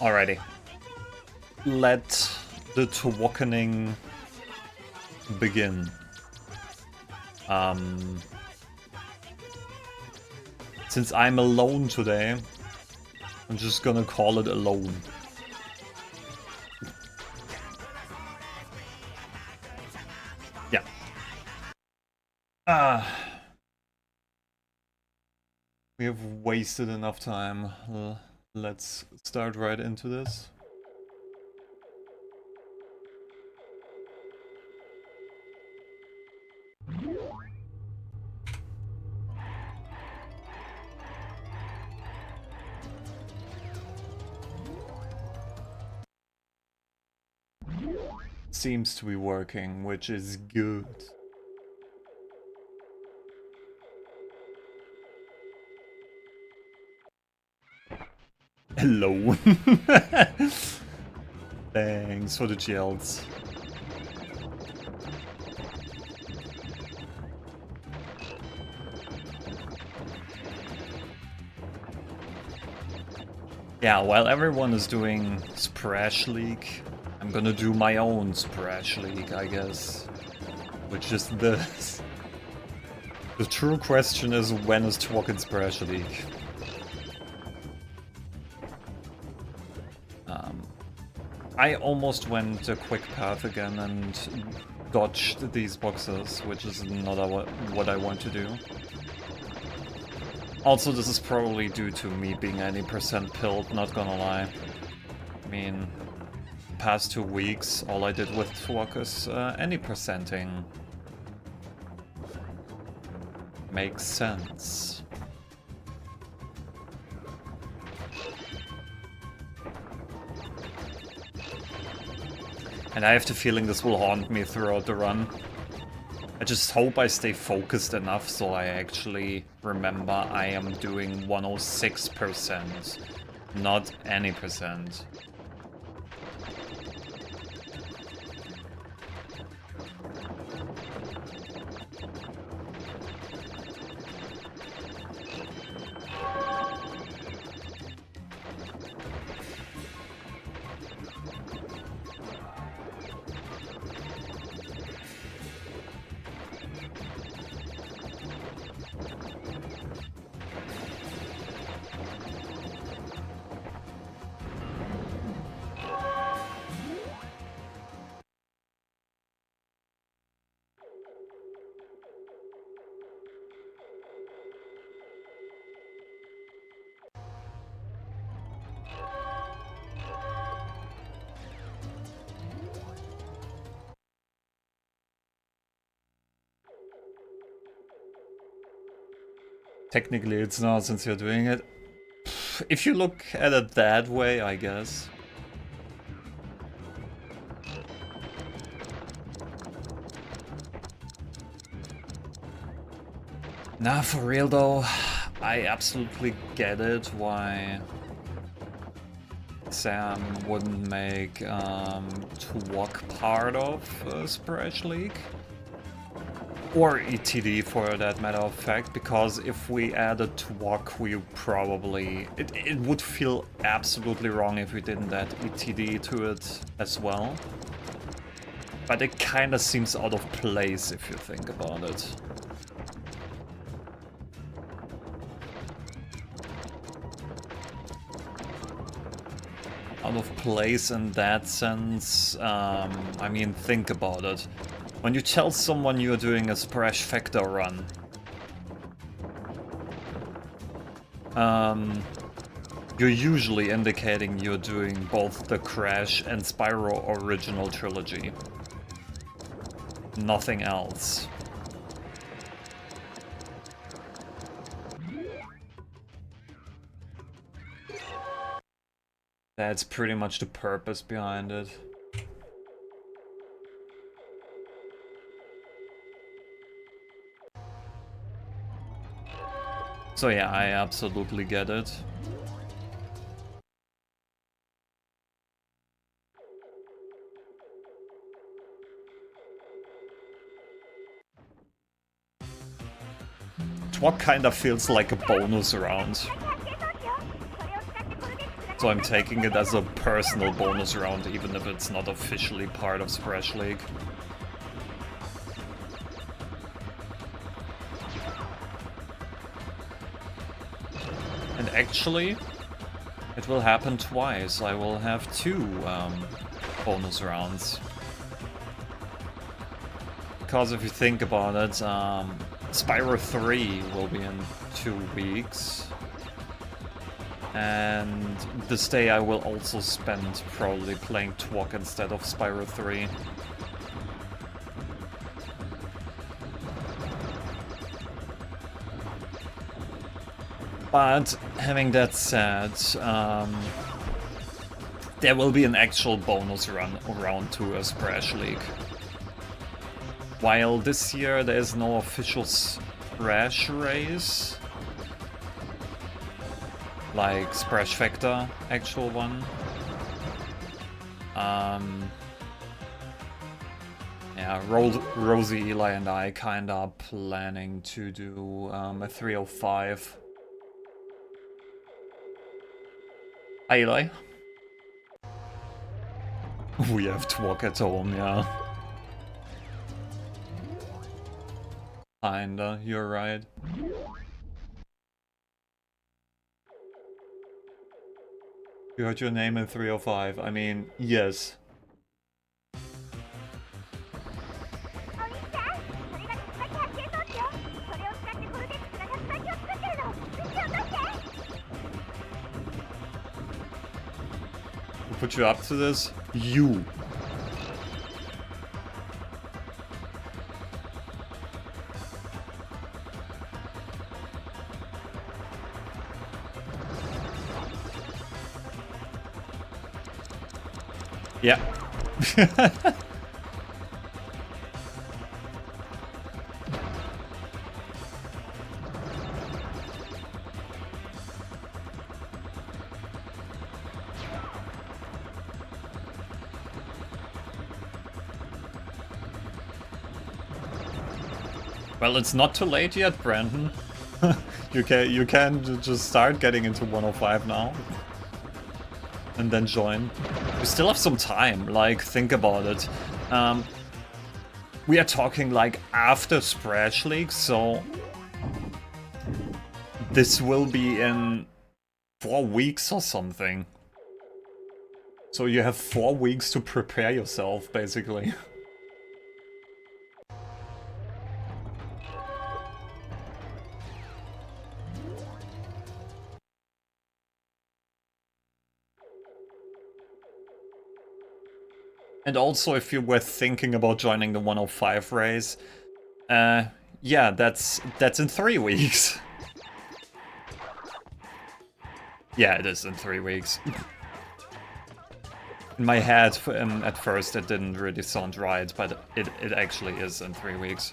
Alrighty. Let the Twokening begin. Since I'm alone today, I'm just gonna call it alone. Yeah. We have wasted enough time. Let's start right into this. Seems to be working, which is good. Hello. Thanks for the gels. Yeah, while everyone is doing Splash League, I'm gonna do my own Splash League, I guess. Which is this. The true question is, when is Twoken Splash League? I almost went a quick path again and dodged these boxes, which is not what I want to do. Also, this is probably due to me being any percent pilled, not gonna lie. I mean, past 2 weeks, all I did with Twok is any percenting. Makes sense. And I have the feeling this will haunt me throughout the run. I just hope I stay focused enough so I actually remember I am doing 106%, not any percent. Technically it's not, since you're doing it. If you look at it that way, I guess. Nah, for real though, I absolutely get it why Sam wouldn't make Twok part of Splash League. Or ETD for that matter of fact, because if we added Twok, we probably... It would feel absolutely wrong if we didn't add ETD to it as well. But it kinda seems out of place if you think about it. Out of place in that sense, I mean, think about it. When you tell someone you're doing a Splash Factor run, you're usually indicating you're doing both the Crash and Spyro original trilogy. Nothing else. That's pretty much the purpose behind it. So yeah, I absolutely get it. Twok kinda feels like a bonus round. So I'm taking it as a personal bonus round, even if it's not officially part of Splash League. And actually, it will happen twice. I will have 2 bonus rounds. Because if you think about it, Spyro 3 will be in 2 weeks. And this day I will also spend probably playing Twok instead of Spyro 3. But having that said, there will be an actual bonus run around to a Splash League. While this year there is no official Splash race, like Splash Factor, actual one. Yeah, Rosie, Eli, and I kinda planning to do a 305. Hi, Eli. We have to walk at home, yeah. Kinda, you're right. You heard your name in 305. I mean, yes. Who put you up to this? You. Yeah. Well, it's not too late yet, Brandon. you can just start getting into 105 now. And then join. We still have some time, like, think about it. We are talking like after Splash League, so this will be in 4 weeks or something. So you have 4 weeks to prepare yourself, basically. And also, if you were thinking about joining the 105 race, yeah, that's in 3 weeks. Yeah, it is in 3 weeks. In my head, at first, it didn't really sound right, but it actually is in 3 weeks.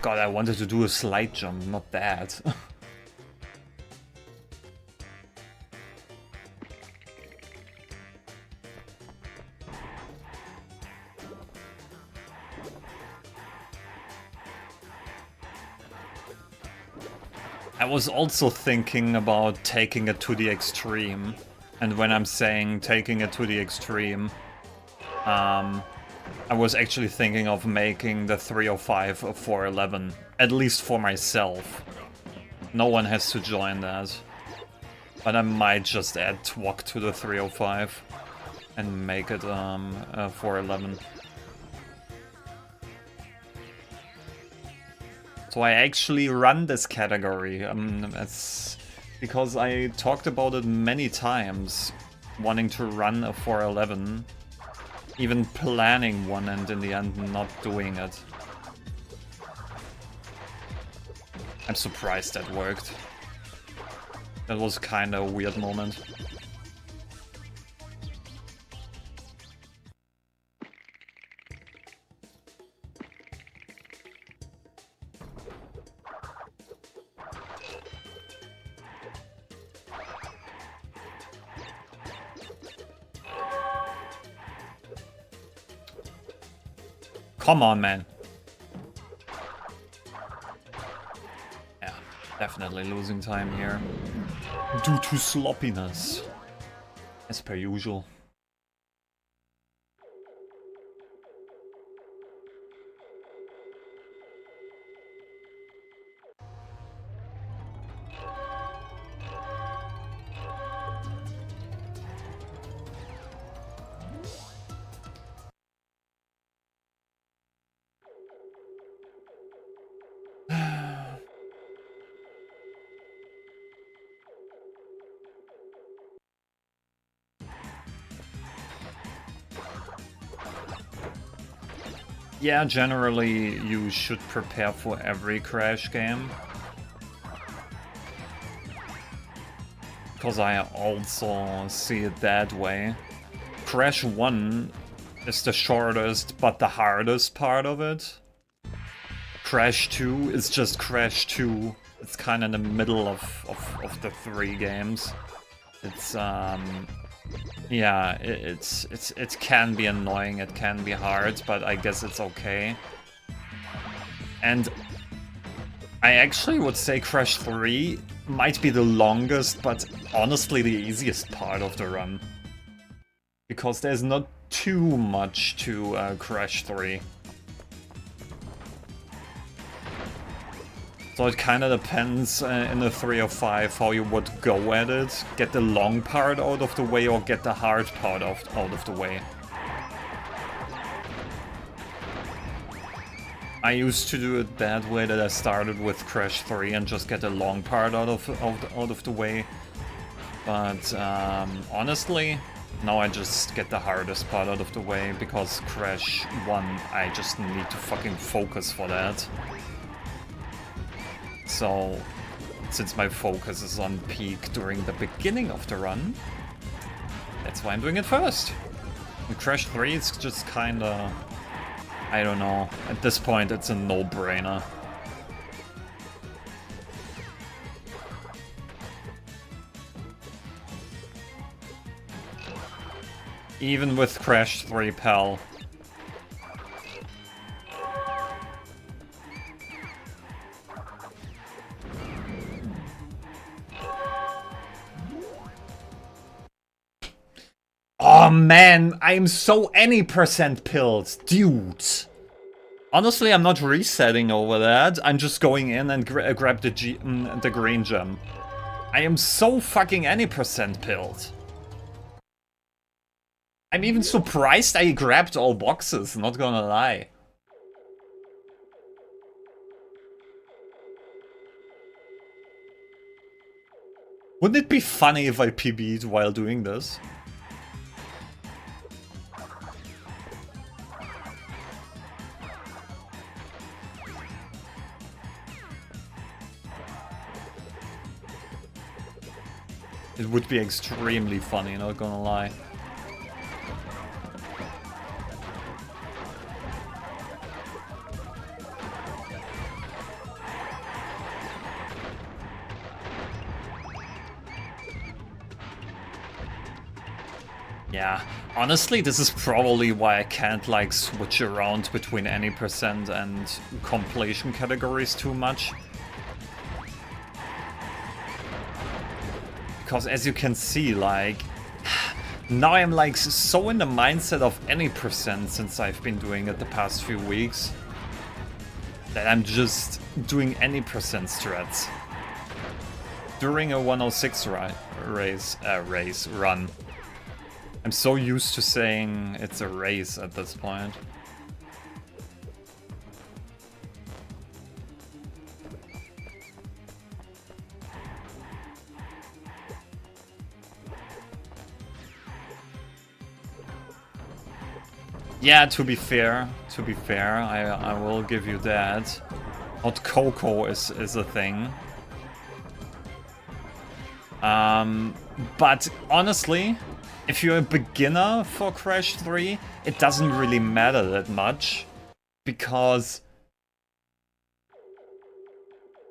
God, I wanted to do a slide jump, not that. I was also thinking about taking it to the extreme. And when I'm saying taking it to the extreme, I was actually thinking of making the 305 a 411, at least for myself. No one has to join that. But I might just add TWOC to the 305 and make it 411. So I actually run this category. It's because I talked about it many times, wanting to run a 411, even planning one and in the end not doing it. I'm surprised that worked. That was kinda a weird moment. Come on, man. Yeah, definitely losing time here. Due to sloppiness. As per usual. Yeah, generally you should prepare for every Crash game. Because I also see it that way. Crash 1 is the shortest but the hardest part of it. Crash 2 is just Crash 2. It's kind of in the middle of the three games. It's yeah, it can be annoying, it can be hard, but I guess it's okay. And I actually would say Crash 3 might be the longest, but honestly the easiest part of the run. Because there's not too much to Crash 3. So it kind of depends in the 305 how you would go at it. Get the long part out of the way or get the hard part out of the way. I used to do it that way, that I started with Crash 3 and just get the long part out of the way. But honestly, now I just get the hardest part out of the way, because Crash 1, I just need to fucking focus for that. So, since my focus is on peak during the beginning of the run, that's why I'm doing it first. In Crash 3, it's just kinda... I don't know. At this point, it's a no-brainer. Even with Crash 3, pal. Oh man, I'm so any percent pilled, dude. Honestly, I'm not resetting over that. I'm just going in and grab the green gem. I am so fucking any percent pilled. I'm even surprised I grabbed all boxes, not gonna lie. Wouldn't it be funny if I PB'd while doing this? It would be extremely funny, not gonna lie. Yeah, honestly, this is probably why I can't like switch around between any percent and completion categories too much. Because as you can see, like, now I'm like so in the mindset of any percent since I've been doing it the past few weeks, that I'm just doing any percent strats. during a 106 run. I'm so used to saying it's a race at this point. Yeah, to be fair, I will give you that. Hot cocoa is a thing. But honestly, if you're a beginner for Crash 3, it doesn't really matter that much. Because...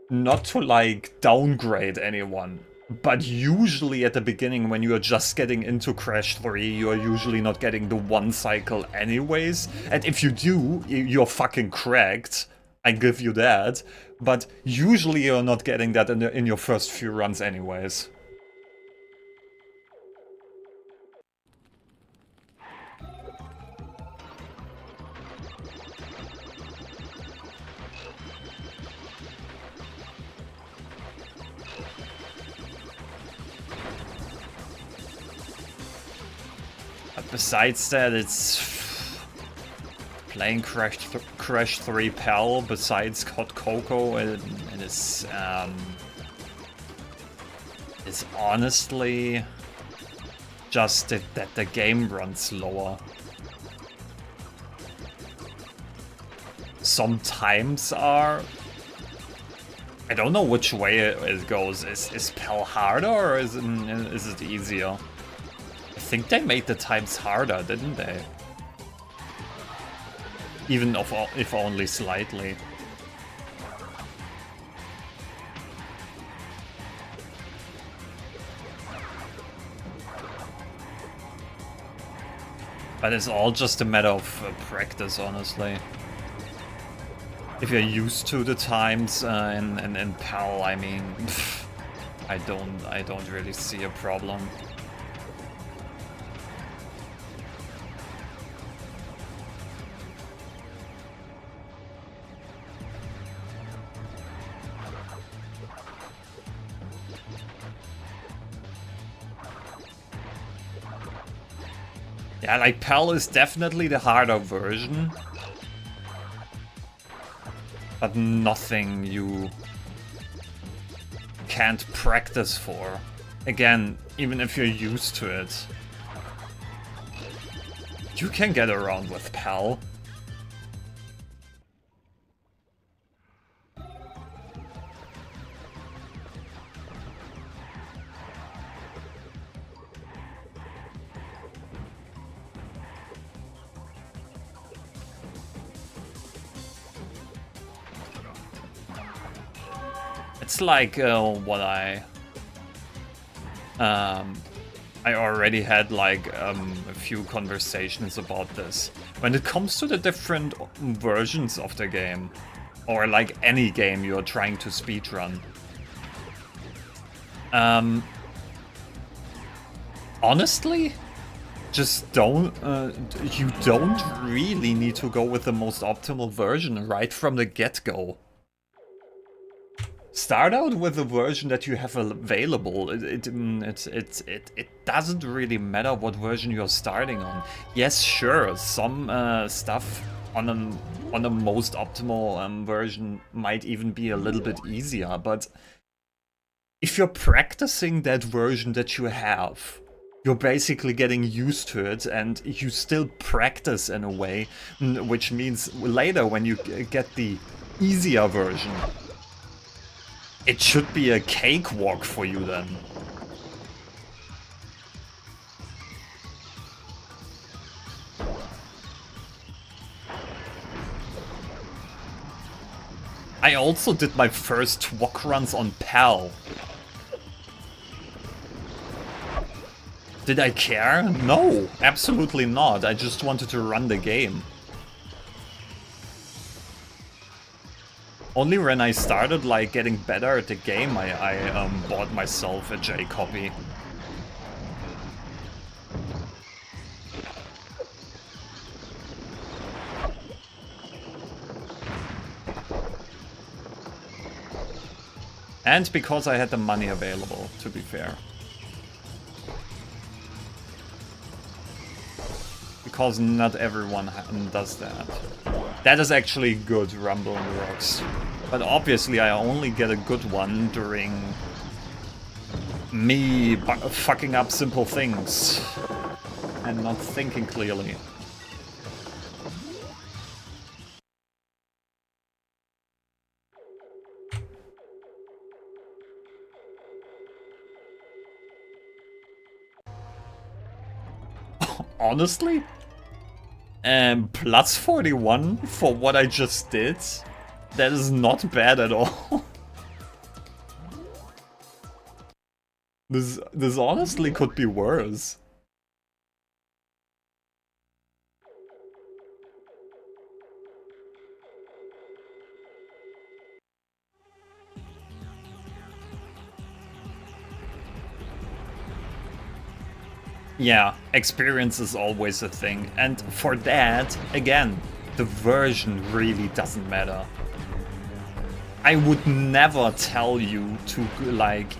not to, like, downgrade anyone, but usually at the beginning when you are just getting into Crash 3, you are usually not getting the one cycle anyways. And if you do, you're fucking cracked. I give you that. But usually you're not getting that in your first few runs anyways. Besides that, it's playing Crash 3 PAL. Besides Hot Cocoa, it is it's honestly just that the game runs slower. Sometimes I don't know which way it goes. Is PAL harder or is it easier? I think they made the times harder, didn't they? Even if only slightly. But it's all just a matter of practice, honestly. If you're used to the times in PAL, I mean, I don't really see a problem. Yeah, like, PAL is definitely the harder version. But nothing you can't practice for. Again, even if you're used to it. You can get around with PAL. It's like what I already had like a few conversations about this. When it comes to the different versions of the game, or like any game you're trying to speedrun, honestly, just don't you don't really need to go with the most optimal version right from the get-go. Start out with the version that you have available. It doesn't really matter what version you're starting on. Yes, sure, some stuff on the most optimal version might even be a little bit easier, but if you're practicing that version that you have, you're basically getting used to it, and you still practice in a way, which means later when you get the easier version, it should be a cakewalk for you then. I also did my first walk runs on PAL. Did I care? No, absolutely not. I just wanted to run the game. Only when I started like getting better at the game, I bought myself a J copy. And because I had the money available, to be fair. Because not everyone does that. That is actually good, Rumble on the Rocks. But obviously I only get a good one during me fucking up simple things and not thinking clearly. Honestly? Plus 41 for what I just did? That is not bad at all. This honestly could be worse. Yeah, experience is always a thing. And for that, again, the version really doesn't matter. I would never tell you to, like,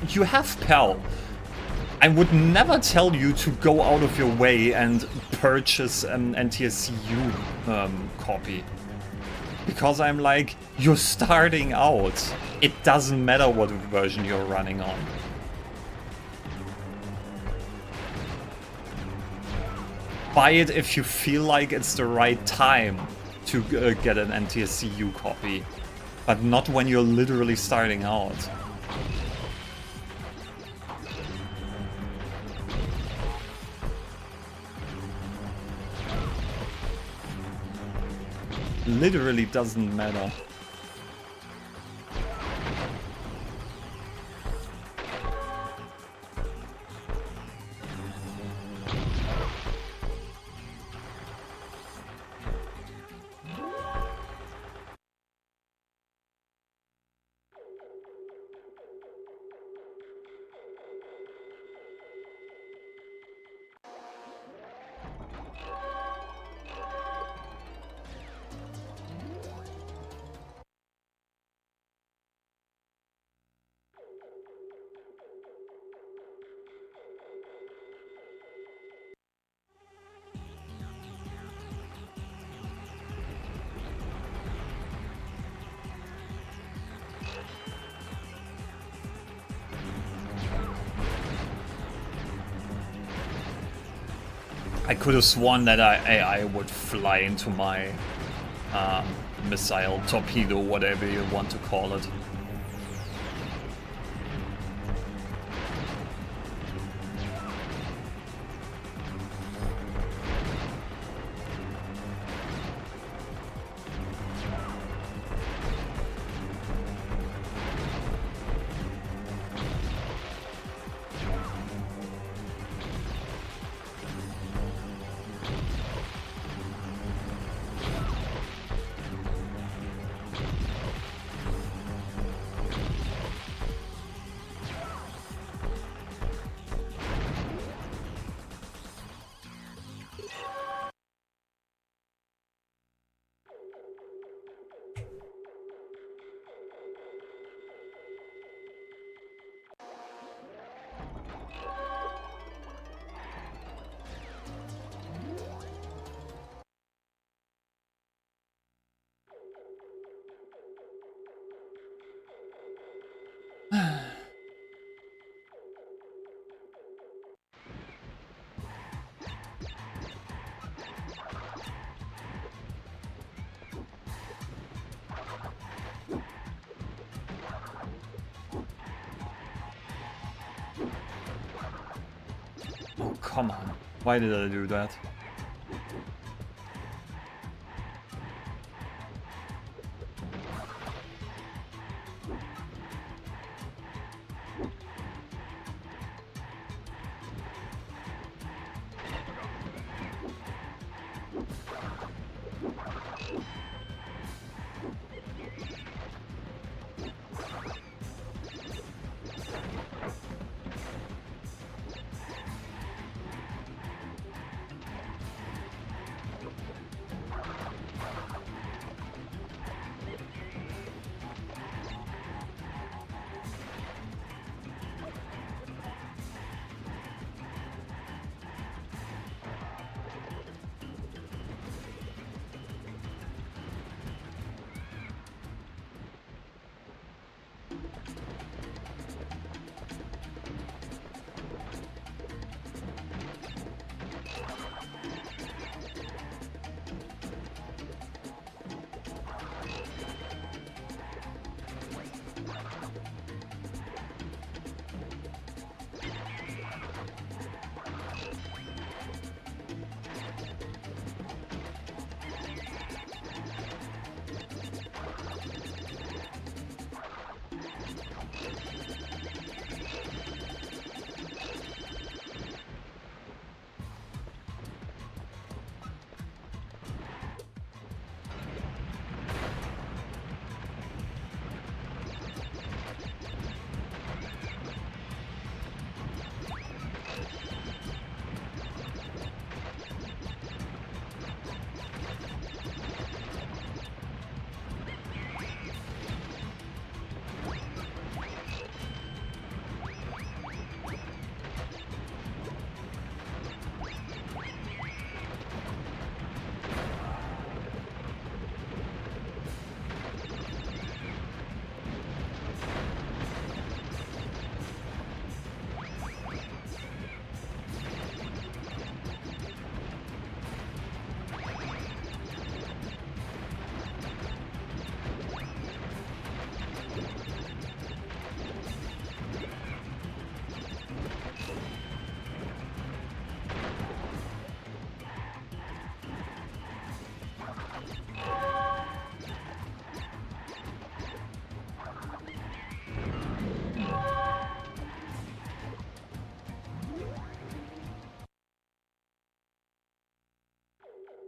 you have PAL. I would never tell you to go out of your way and purchase an NTSCU copy. Because I'm like, you're starting out. It doesn't matter what version you're running on. Buy it if you feel like it's the right time to get an NTSCU copy, but not when you're literally starting out. Literally doesn't matter. I could have sworn that I would fly into my missile, torpedo, whatever you want to call it. Oh, come on. Why did I do that?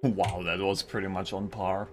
Wow, that was pretty much on par.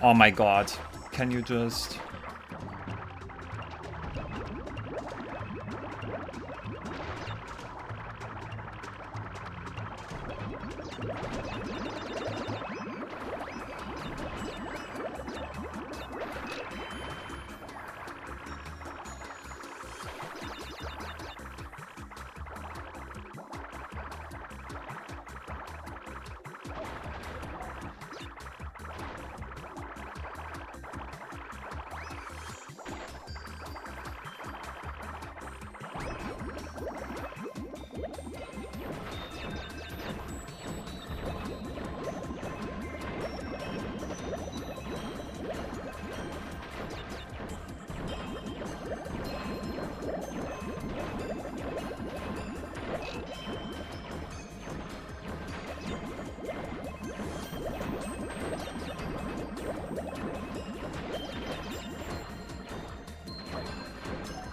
Oh my god. Can you just...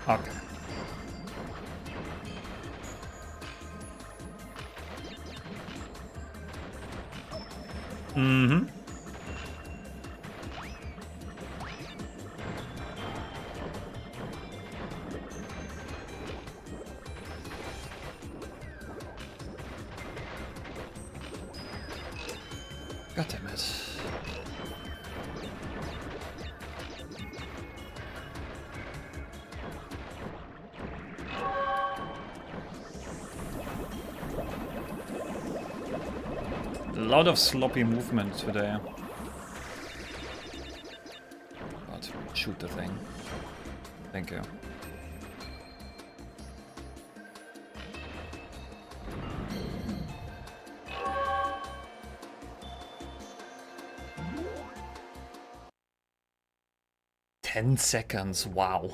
Okay. Mm-hmm. God damn it. A lot of sloppy movement today. God, shoot the thing. Thank you. Ten seconds, wow.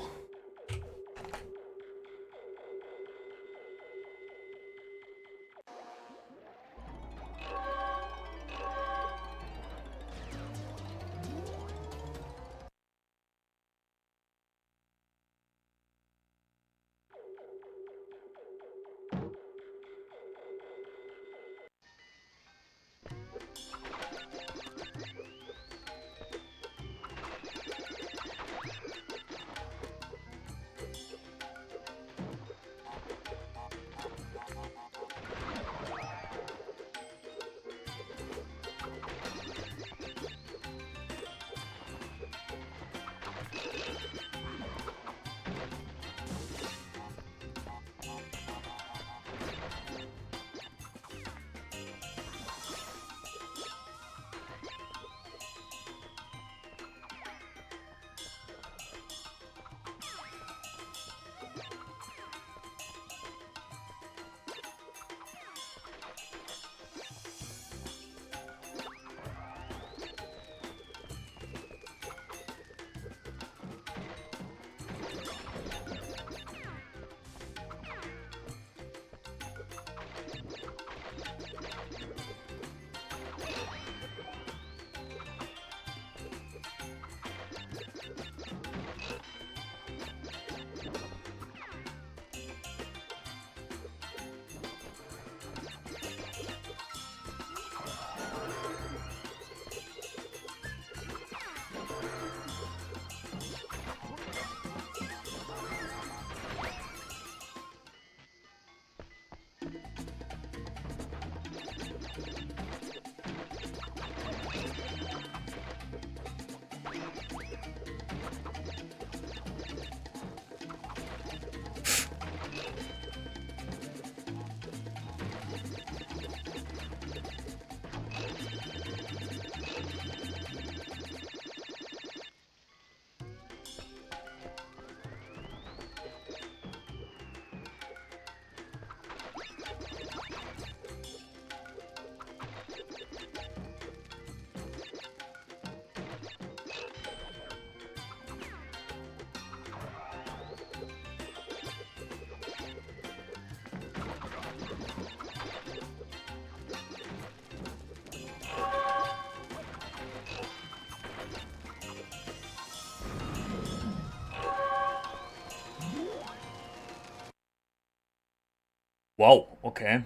Whoa, okay.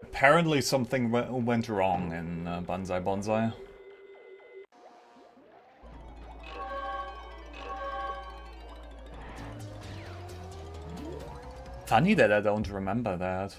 Apparently something went wrong in Banzai Bonsai. Funny that I don't remember that.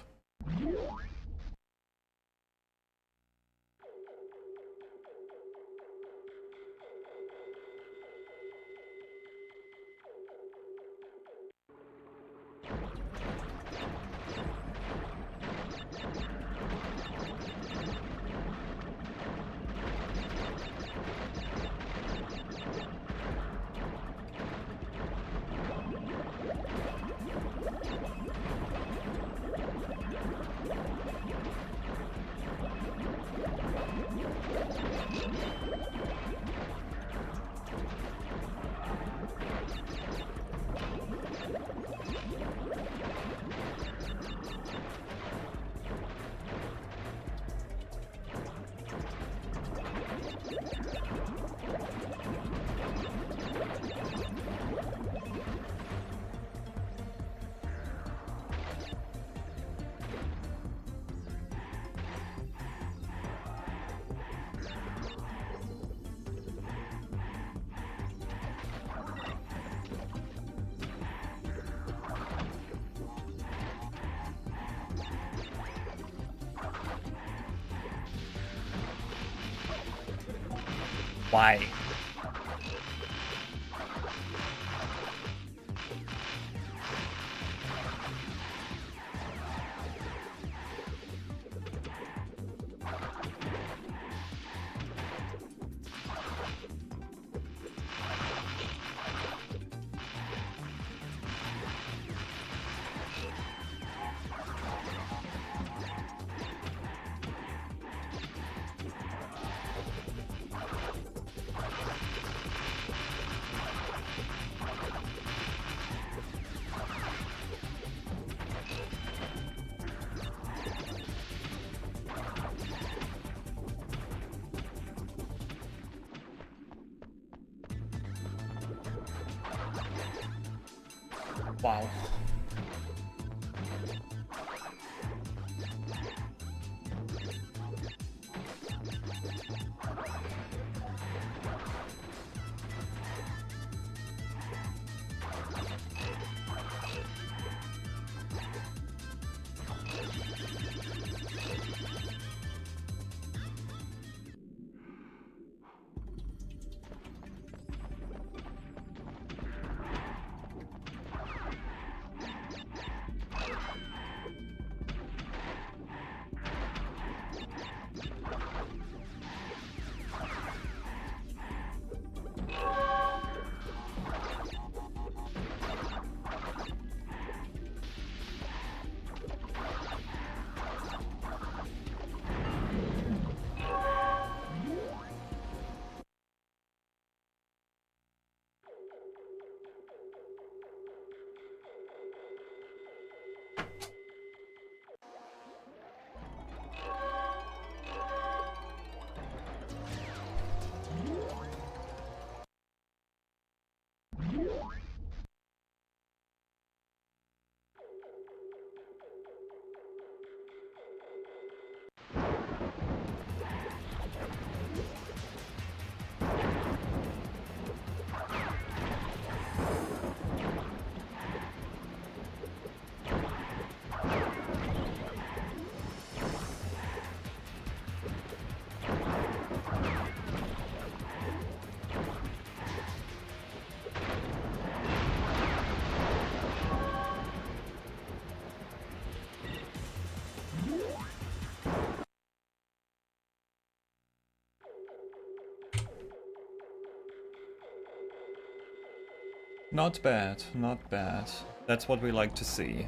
Why? Wow. Not bad, not bad. That's what we like to see.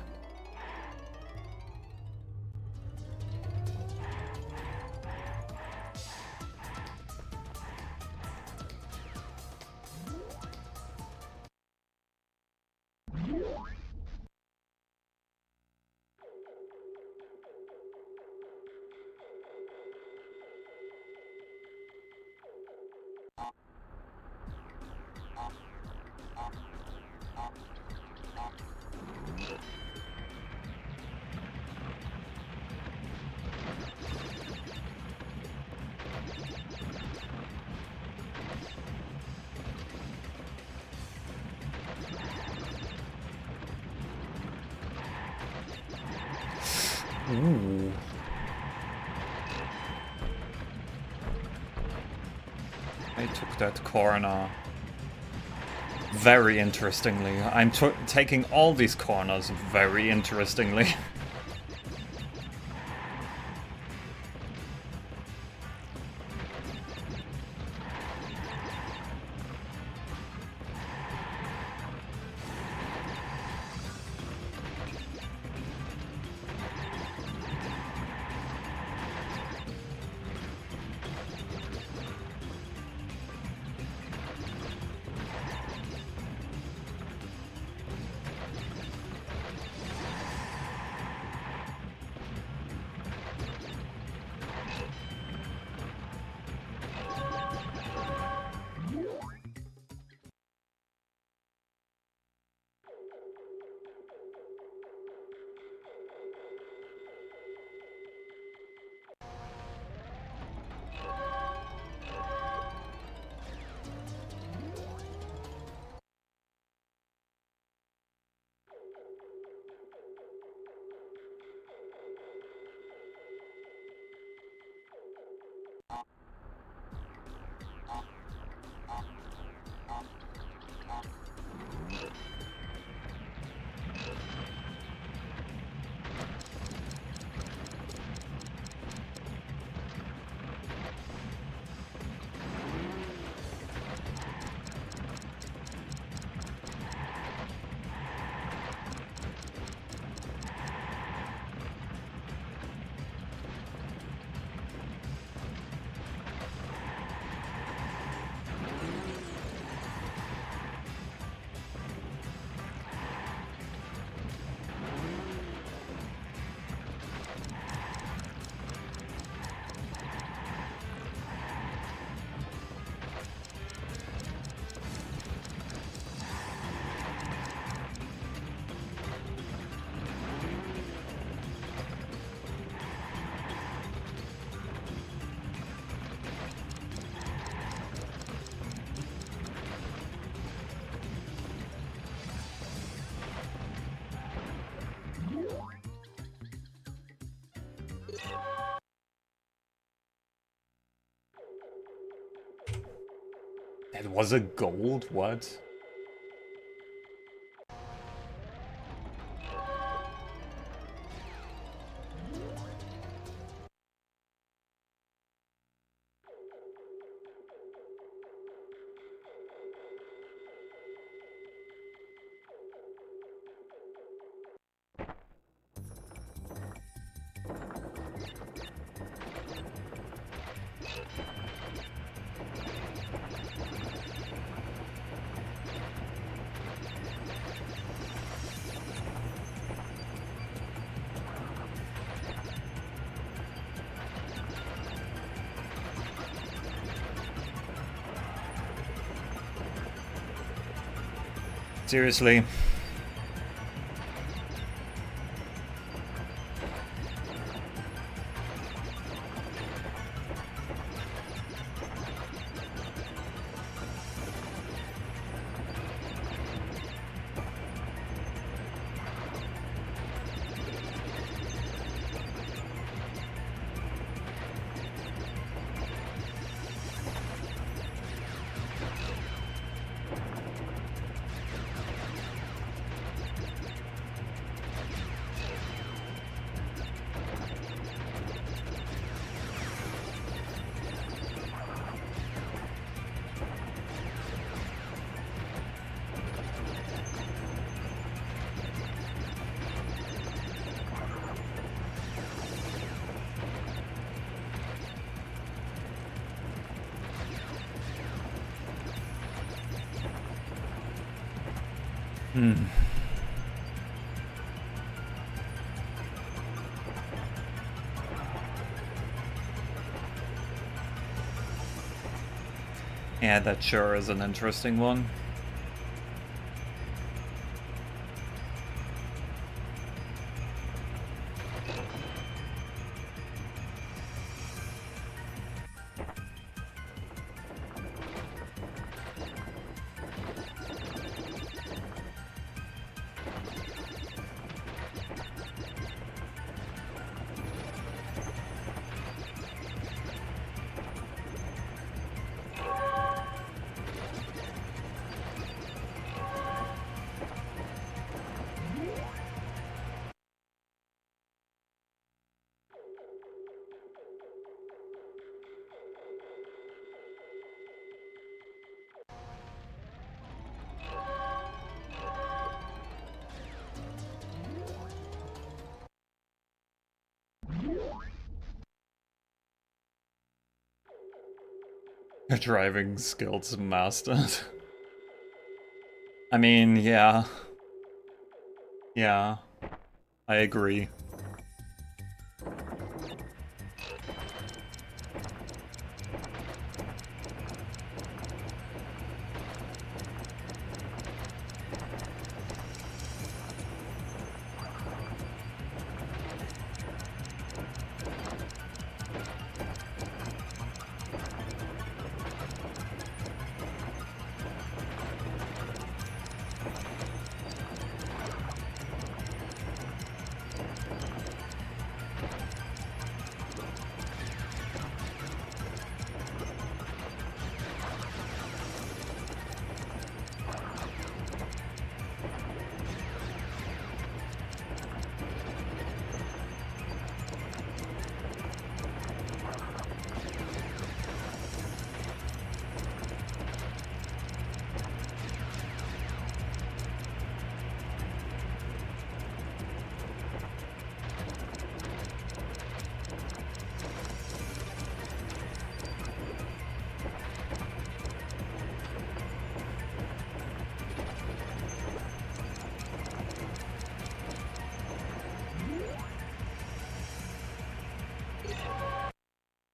Ooh. I took that corner. Very interestingly. I'm taking all these corners very interestingly. It was a gold? What? Seriously. Yeah, that sure is an interesting one. Driving skills mastered. I mean, yeah. Yeah, I agree.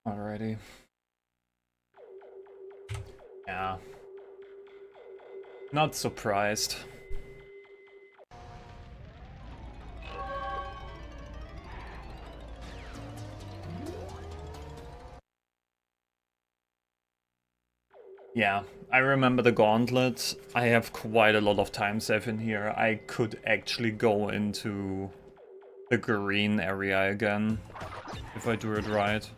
Alrighty. Yeah. Not surprised. Yeah, I remember the gauntlet. I have quite a lot of time save in here. I could actually go into the green area again if I do it right.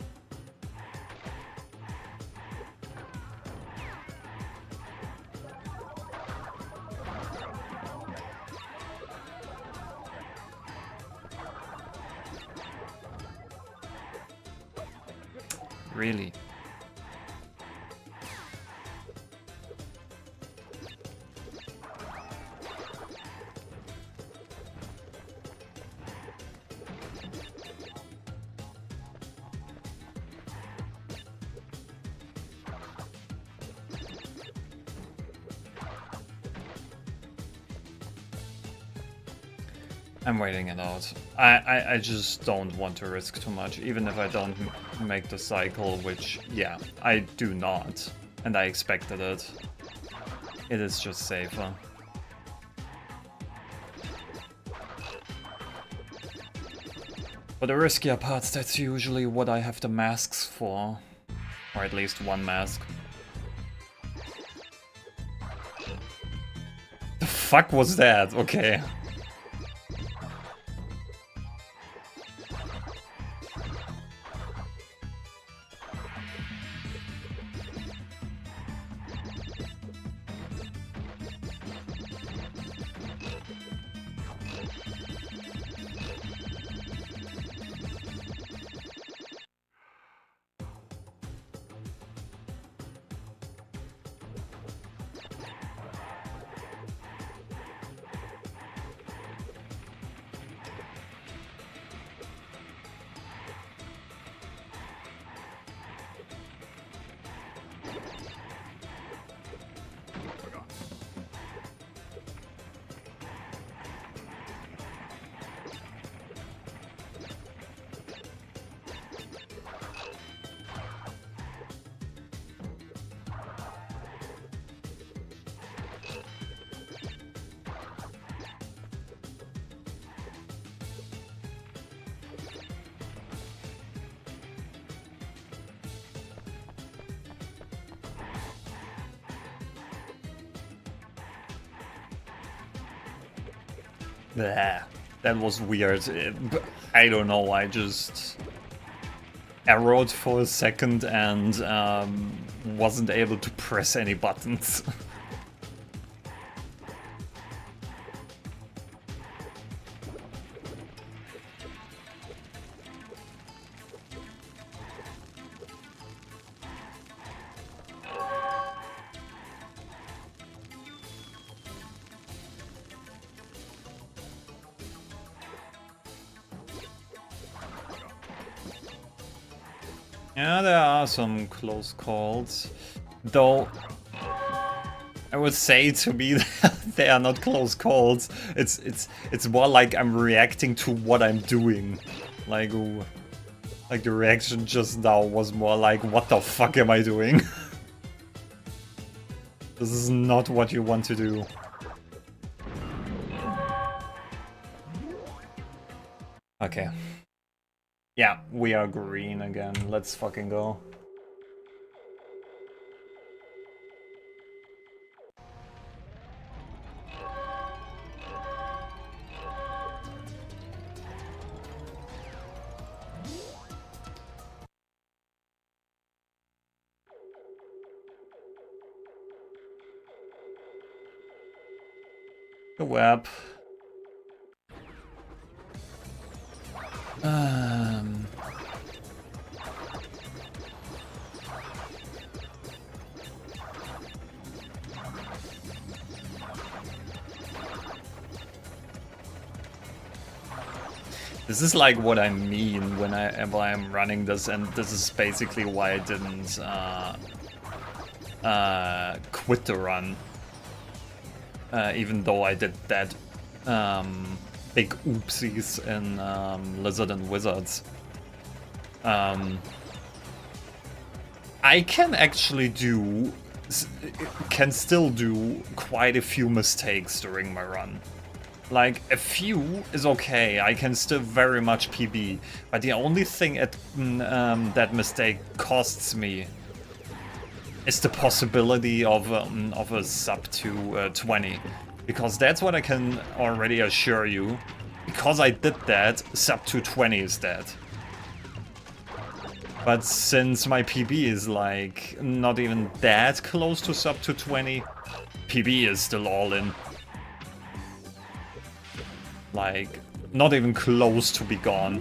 Really? I'm waiting it out. I just don't want to risk too much, even if I don't make the cycle, which, yeah, I do not. And I expected it. It is just safer. For the riskier parts, that's usually what I have the masks for. Or at least one mask. The fuck was that? Okay. Bleh, that was weird. I don't know, I just arrowed for a second and wasn't able to press any buttons. Yeah, there are some close calls. Though I would say to me that they are not close calls. It's more like I'm reacting to what I'm doing. Like, ooh, like the reaction just now was more like, what the fuck am I doing? This is not what you want to do. Okay. Yeah, we are green again. Let's fucking go. The web. This is like what I mean whenever I'm running this, and this is basically why I didn't quit the run. Even though I did that big oopsies in Lizard and Wizards. I can actually still do quite a few mistakes during my run. Like, a few is okay, I can still very much PB, but the only thing that mistake costs me is the possibility of a sub to 20. Because that's what I can already assure you. Because I did that, sub to 20 is dead. But since my PB is like not even that close to sub to 20, PB is still all in. Like, not even close to be gone.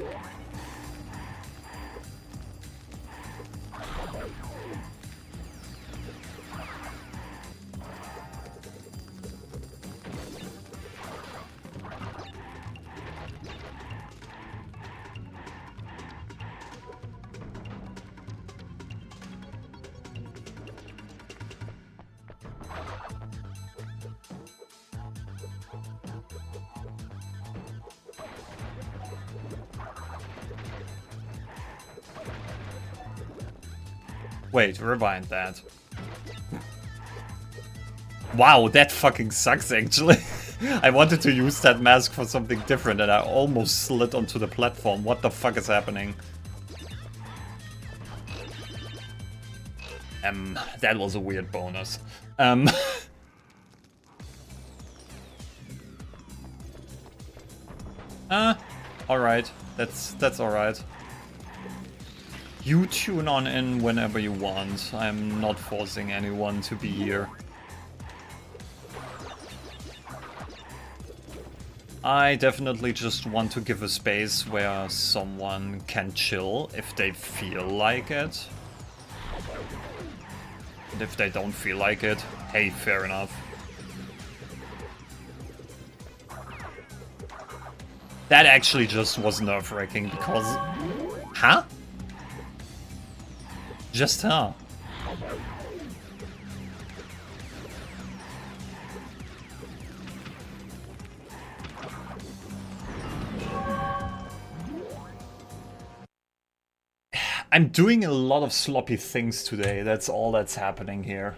Wait, rewind that. Wow, that fucking sucks actually. I wanted to use that mask for something different and I almost slid onto the platform. What the fuck is happening? That was a weird bonus. Alright. That's alright. You tune on in whenever you want. I'm not forcing anyone to be here. I definitely just want to give a space where someone can chill if they feel like it. And if they don't feel like it, hey, fair enough. That actually just was nerve-wracking because... Huh? Just huh? I'm doing a lot of sloppy things today, that's all that's happening here.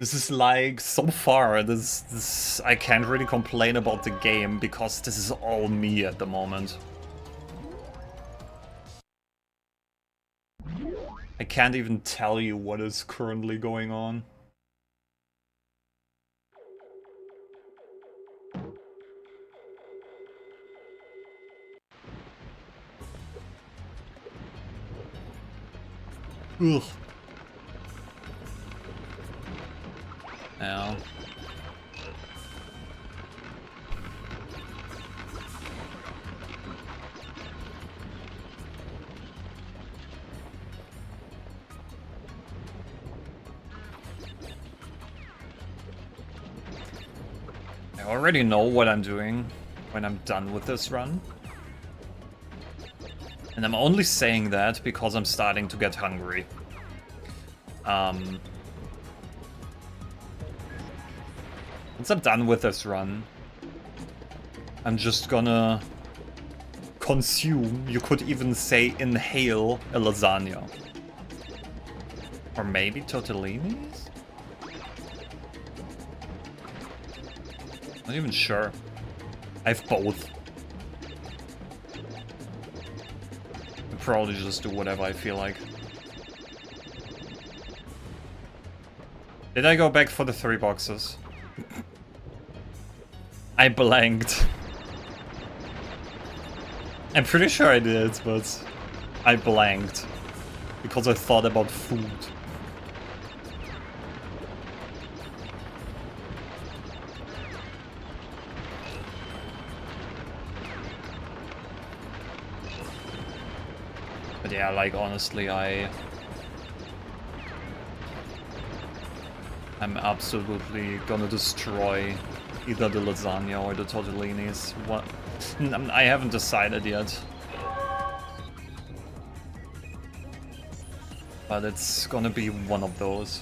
This is like, so far, this I can't really complain about the game because this is all me at the moment. I can't even tell you what is currently going on. Ugh. Yeah. I already know what I'm doing when I'm done with this run. And I'm only saying that because I'm starting to get hungry. Once I'm done with this run, I'm just gonna consume, you could even say inhale, a lasagna. Or maybe tortellinis? Not even sure. I have both. I'll probably just do whatever I feel like. Did I go back for the 3 boxes? I blanked. I'm pretty sure I did, but I blanked. Because I thought about food. But yeah, like honestly, I'm absolutely gonna destroy either the lasagna or the tortellinis. What? I haven't decided yet. But it's gonna be one of those.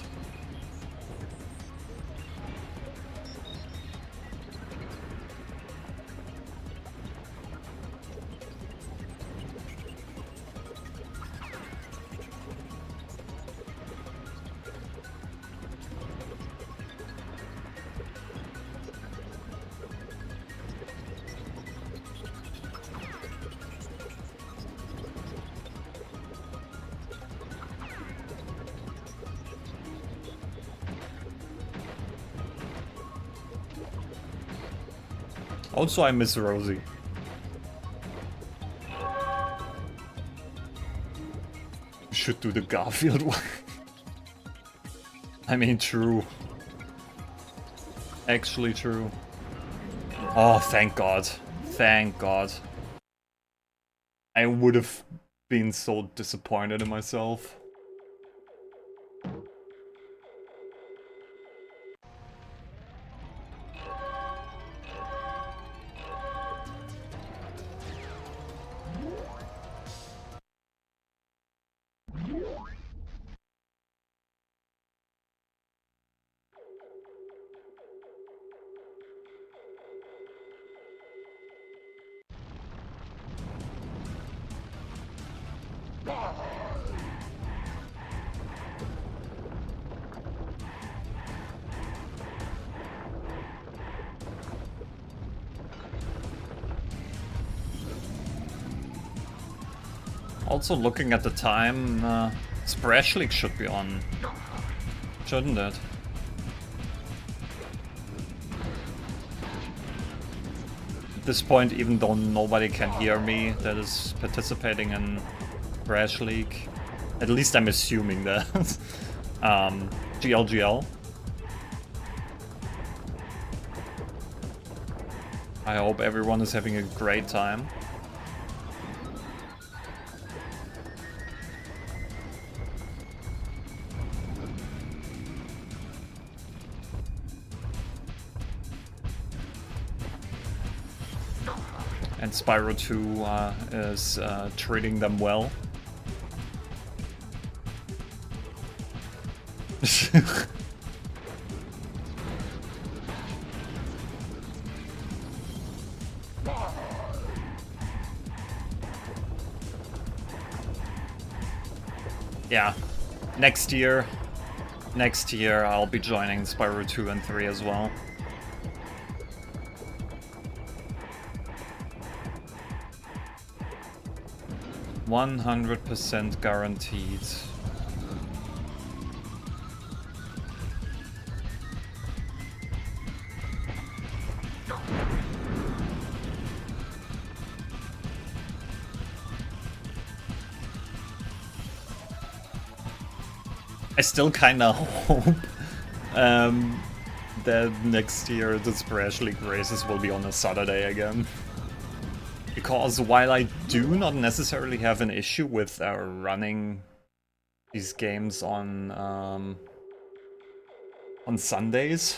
Also, I miss Rosie. Should do the Garfield one. I mean, true. Actually true. Oh, thank God. Thank God. I would have been so disappointed in myself. Also, looking at the time, Splash League should be on. Shouldn't it? At this point, even though nobody can hear me that is participating in Splash League, at least I'm assuming that. GLGL. I hope everyone is having a great time. And Spyro 2 is treating them well. Yeah, next year I'll be joining Spyro 2 and 3 as well. %100% guaranteed. I still kinda hope that next year the Splash League races will be on a Saturday again. Because while I do not necessarily have an issue with running these games on Sundays,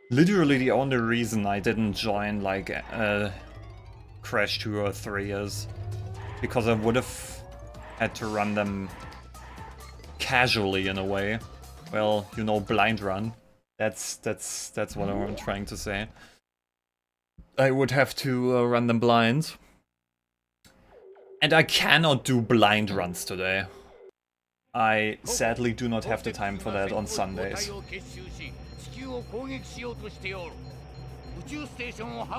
literally the only reason I didn't join like Crash 2 or 3 is because I would have had to run them casually in a way. Well, you know, blind run. That's what I'm trying to say. I would have to run them blind. And I cannot do blind runs today. I sadly do not have the time for that on Sundays.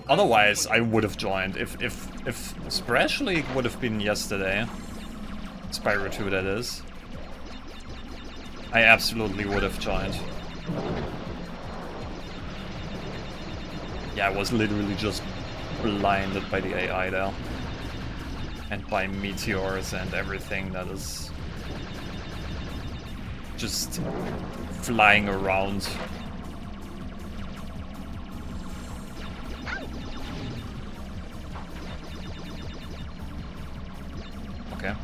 Otherwise, I would have joined. If Splash League would have been yesterday, Spyro 2 that is, I absolutely would have joined. Yeah, I was literally just blinded by the AI there. And by meteors and everything that is just flying around. Okay.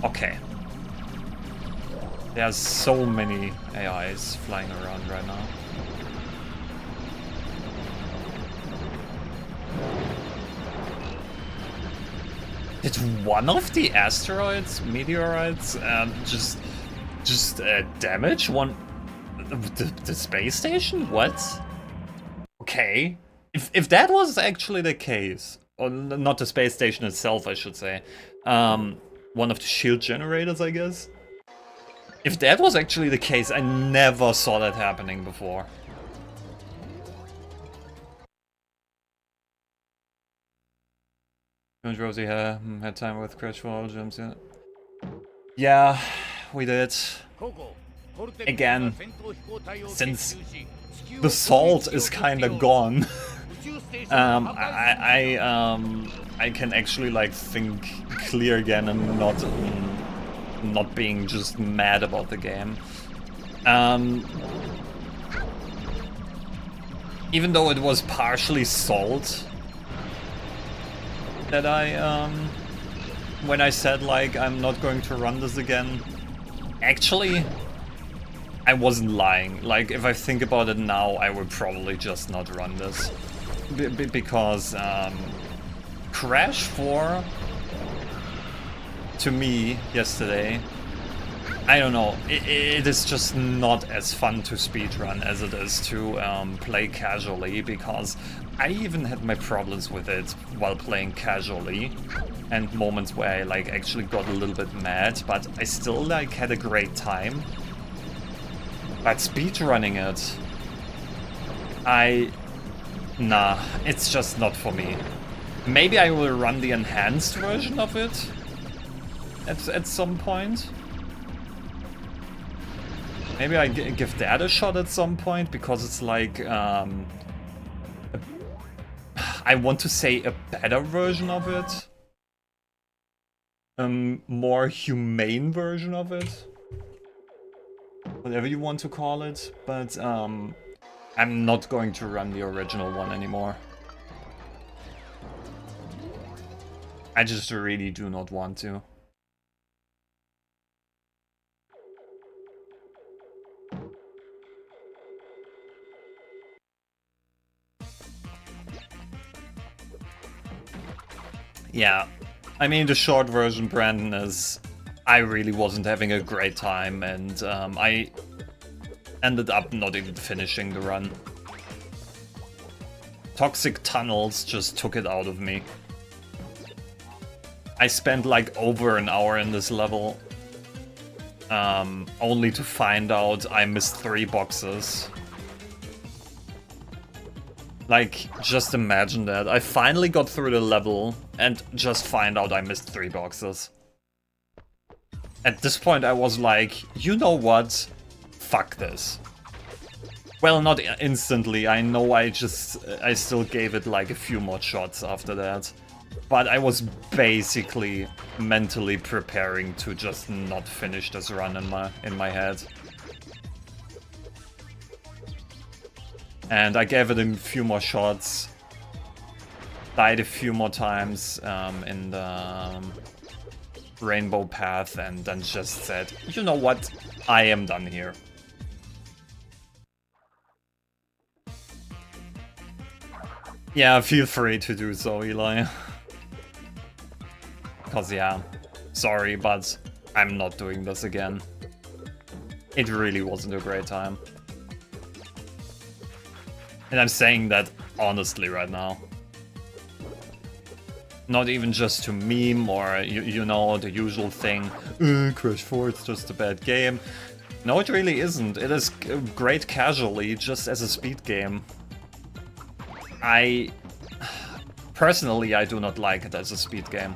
Okay. There's so many AIs flying around right now. Did one of the asteroids, meteorites, just damage one the space station? What? Okay. If that was actually the case, or not the space station itself, I should say. One of the shield generators, I guess. If that was actually the case, I never saw that happening before. Rosie had time with Crash for all gyms, yeah. Yeah, we did. Again, since the salt is kinda gone, I can actually like think clear again and not being just mad about the game. Even though it was partially salt that when I said like I'm not going to run this again, actually I wasn't lying. Like if I think about it now, I would probably just not run this because Crash 4 to me yesterday, I don't know, it is just not as fun to speedrun as it is to play casually, because I even had my problems with it while playing casually and moments where I like actually got a little bit mad, but I still like had a great time. But speedrunning it, nah, it's just not for me. Maybe I will run the enhanced version of it at some point. Maybe I give that a shot at some point, because it's like, I want to say a better version of it. More humane version of it. Whatever you want to call it, but I'm not going to run the original one anymore. I just really do not want to. Yeah, I mean, the short version, Brandon, is I really wasn't having a great time, and I ended up not even finishing the run. Toxic tunnels just took it out of me. I spent like over an hour in this level, only to find out I missed 3 boxes. Like, just imagine that. I finally got through the level and just find out I missed 3 boxes. At this point I was like, you know what? Fuck this. Well, not instantly. I know I still gave it like a few more shots after that. But I was basically mentally preparing to just not finish this run in my head. And I gave it a few more shots, died a few more times in the rainbow path, and then just said, you know what, I am done here. Yeah, feel free to do so, Eli. Because yeah, sorry, but I'm not doing this again. It really wasn't a great time. And I'm saying that honestly right now. Not even just to meme or, you know, the usual thing, Crash 4, it's just a bad game. No, it really isn't. It is great casually, just as a speed game. Personally, I do not like it as a speed game.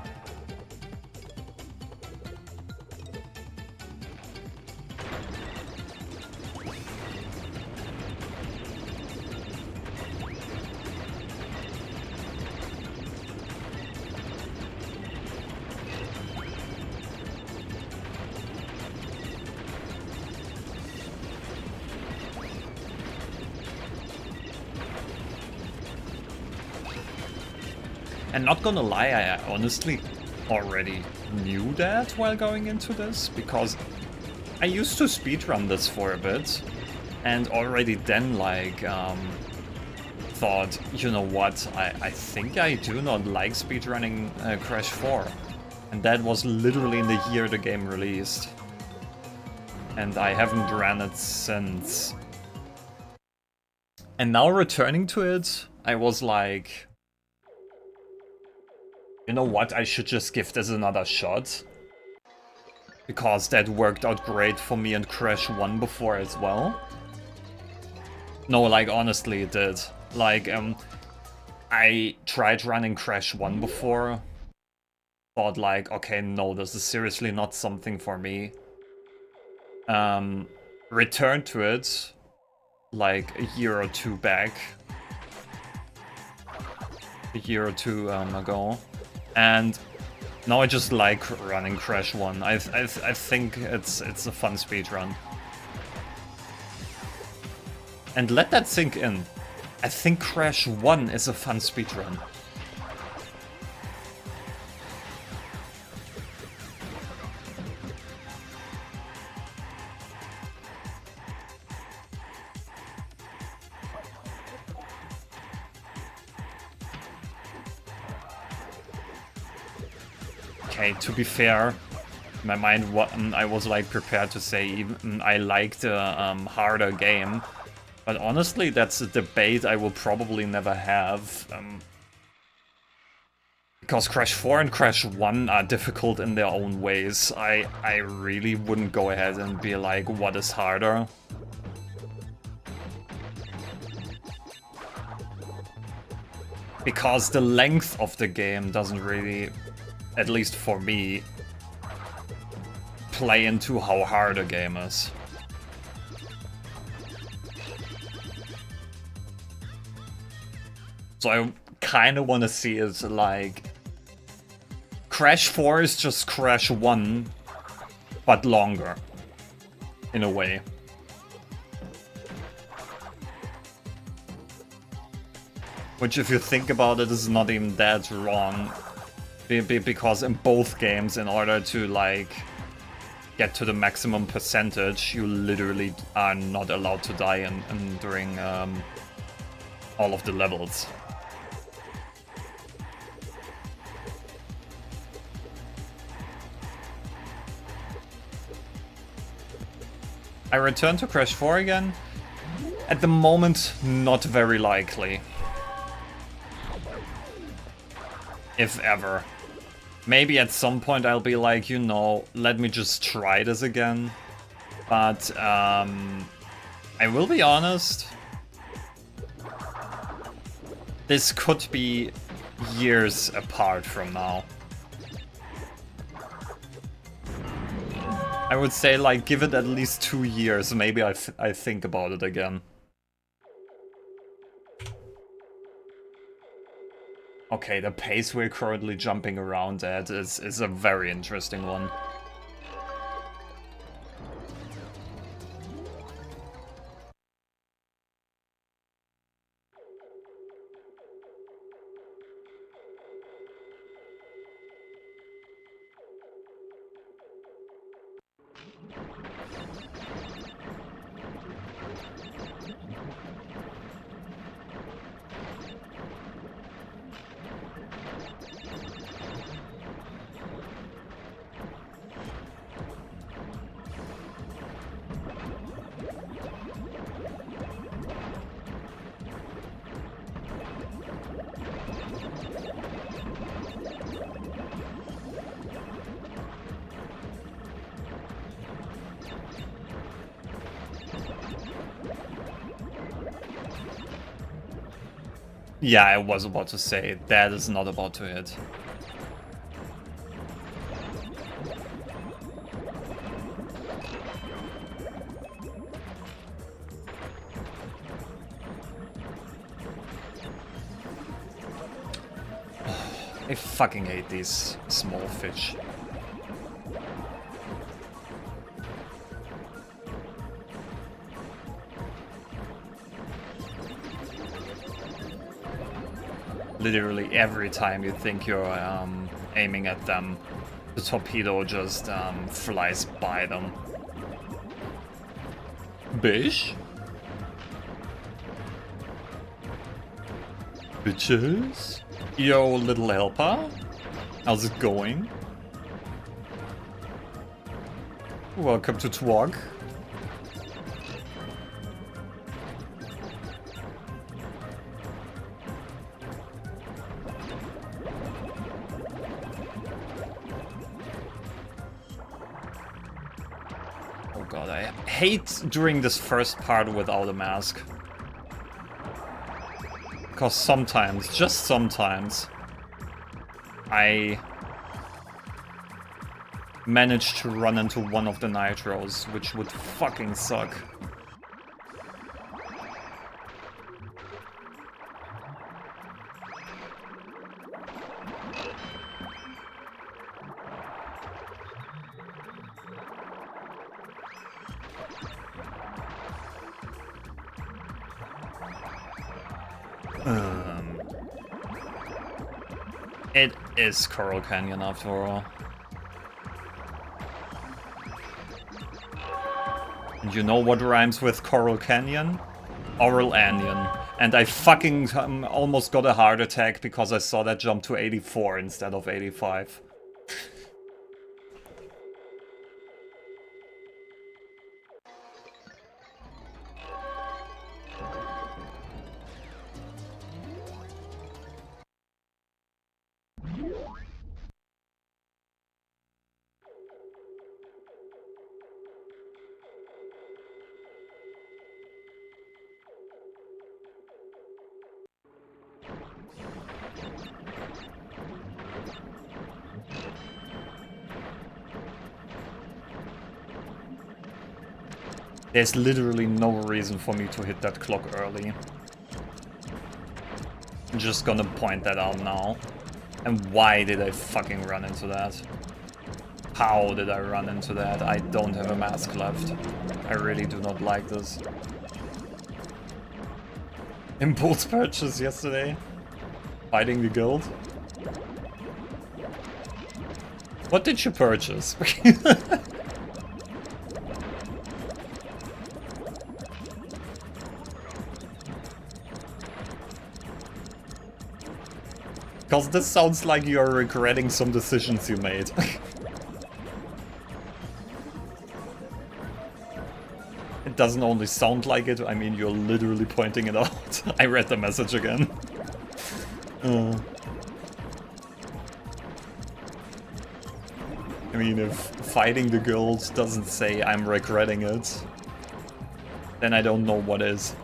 And not gonna lie, I honestly already knew that while going into this, because I used to speedrun this for a bit, and already then, like, thought, you know what, I think I do not like speedrunning Crash 4. And that was literally in the year the game released. And I haven't ran it since. And now returning to it, I was like, you know what, I should just give this another shot. Because that worked out great for me in Crash 1 before as well. No, like, honestly, it did. Like, I tried running Crash 1 before. Thought like, okay, no, this is seriously not something for me. Returned to it, like, a year or two back. A year or two ago. And now I just like running Crash 1. I think it's a fun speedrun. And let that sink in. I think Crash 1 is a fun speedrun. Okay, to be fair, in my mind, I was like prepared to say even I liked a harder game, but honestly, that's a debate I will probably never have. Because Crash 4 and Crash 1 are difficult in their own ways. I really wouldn't go ahead and be like, what is harder? Because the length of the game doesn't really, at least for me, play into how hard a game is. So I kind of want to see it like Crash 4 is just Crash 1, but longer, in a way. Which, if you think about it, is not even that wrong. Because in both games, in order to, like, get to the maximum percentage, you literally are not allowed to die during all of the levels. I return to Crash 4 again? At the moment, not very likely. If ever. Maybe at some point I'll be like, you know, let me just try this again. But, I will be honest. This could be years apart from now. I would say, like, give it at least 2 years, maybe I think about it again. Okay, the pace we're currently jumping around at is a very interesting one. Yeah, I was about to say, that is not about to hit. I fucking hate these small fish. Literally every time you think you're aiming at them, the torpedo just flies by them. Bish? Bitches? Yo, little helper? How's it going? Welcome to Twog. Oh god, I hate doing this first part without a mask. Because sometimes, just sometimes, I manage to run into one of the nitros, which would fucking suck. It is Coral Canyon after all. And you know what rhymes with Coral Canyon? Oral Onion. And I fucking almost got a heart attack because I saw that jump to 84 instead of 85. There's literally no reason for me to hit that clock early. I'm just gonna point that out now. And why did I fucking run into that? How did I run into that? I don't have a mask left. I really do not like this. Impulse purchase yesterday. Fighting the guild. What did you purchase? Because this sounds like you're regretting some decisions you made. It doesn't only sound like it, I mean, you're literally pointing it out. I read the message again. I mean, if fighting the guild doesn't say I'm regretting it, then I don't know what is.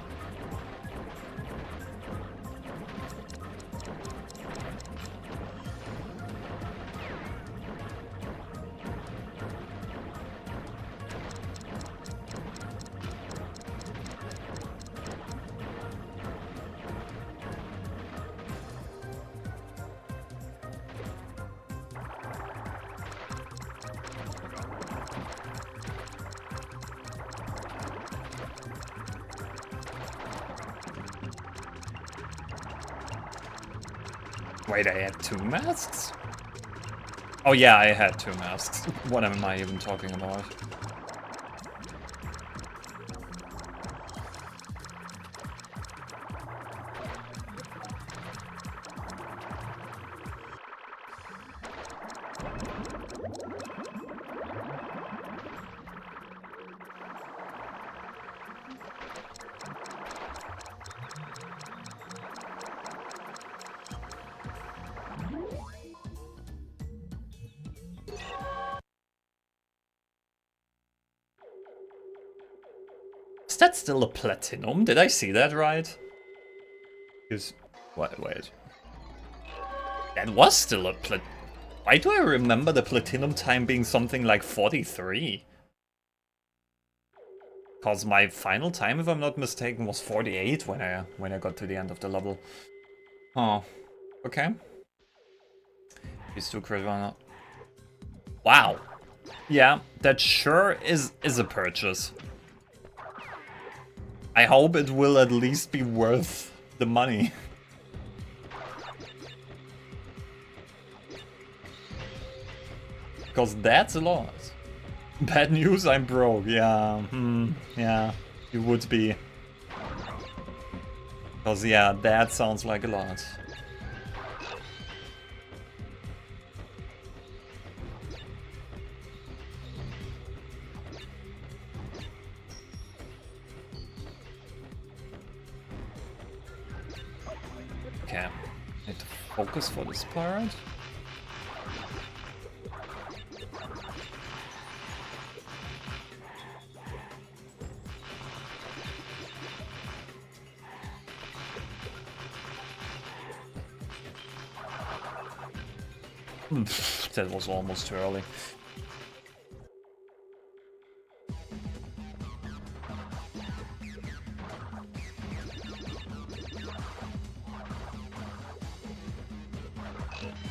Wait, I had 2 masks? Oh yeah, I had 2 masks. What am I even talking about? Is that still a platinum? Did I see that right? Because Wait. That was still a Why do I remember the platinum time being something like 43? Because my final time, if I'm not mistaken, was 48 when I got to the end of the level. Oh, okay. These two crit runner. Wow. Yeah, that sure is a purchase. I hope it will at least be worth the money. Because that's a lot. Bad news, I'm broke. Yeah, yeah, you would be. Because, yeah, that sounds like a lot. Okay, need to focus for this part. That was almost too early.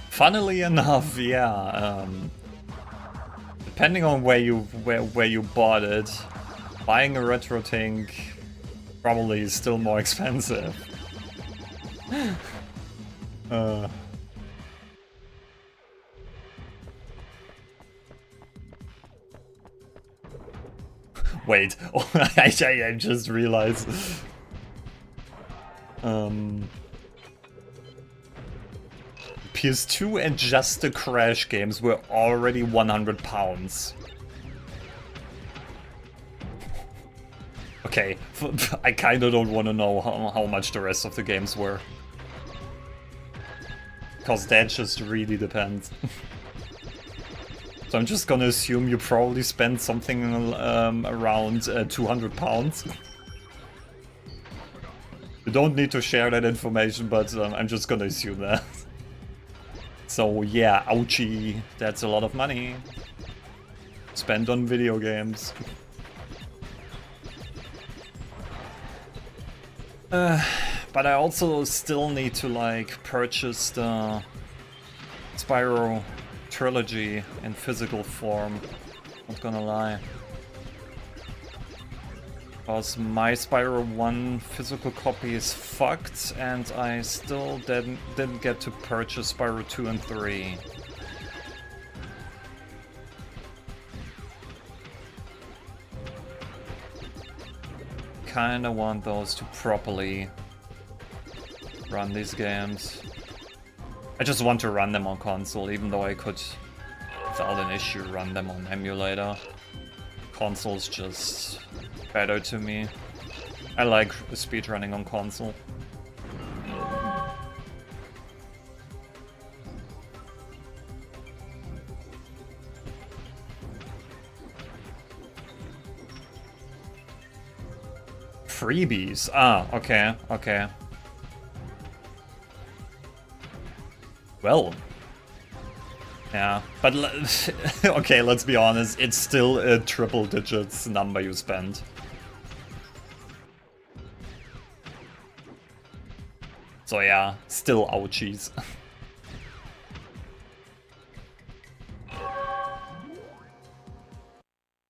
Funnily enough, yeah. Depending on where you bought it, buying a retro tank probably is still more expensive. Wait, oh, I just realized. PS2 and just the Crash games were already £100. Okay, I kinda don't want to know how much the rest of the games were. Because that just really depends. So I'm just gonna assume you probably spent something around £200. You don't need to share that information, but I'm just gonna assume that. So yeah, ouchie, that's a lot of money. Spent on video games. But I also still need to like purchase the Spyro trilogy in physical form, not gonna lie. Because my Spyro 1 physical copy is fucked and I still didn't get to purchase Spyro 2 and 3. Kinda want those to properly run these games. I just want to run them on console, even though I could, without an issue, run them on emulator. Console's just better to me. I like speedrunning on console. Freebies. Ah, okay, okay. Well. Yeah, but okay, let's be honest, it's still a triple digits number you spend. So yeah, still ouchies.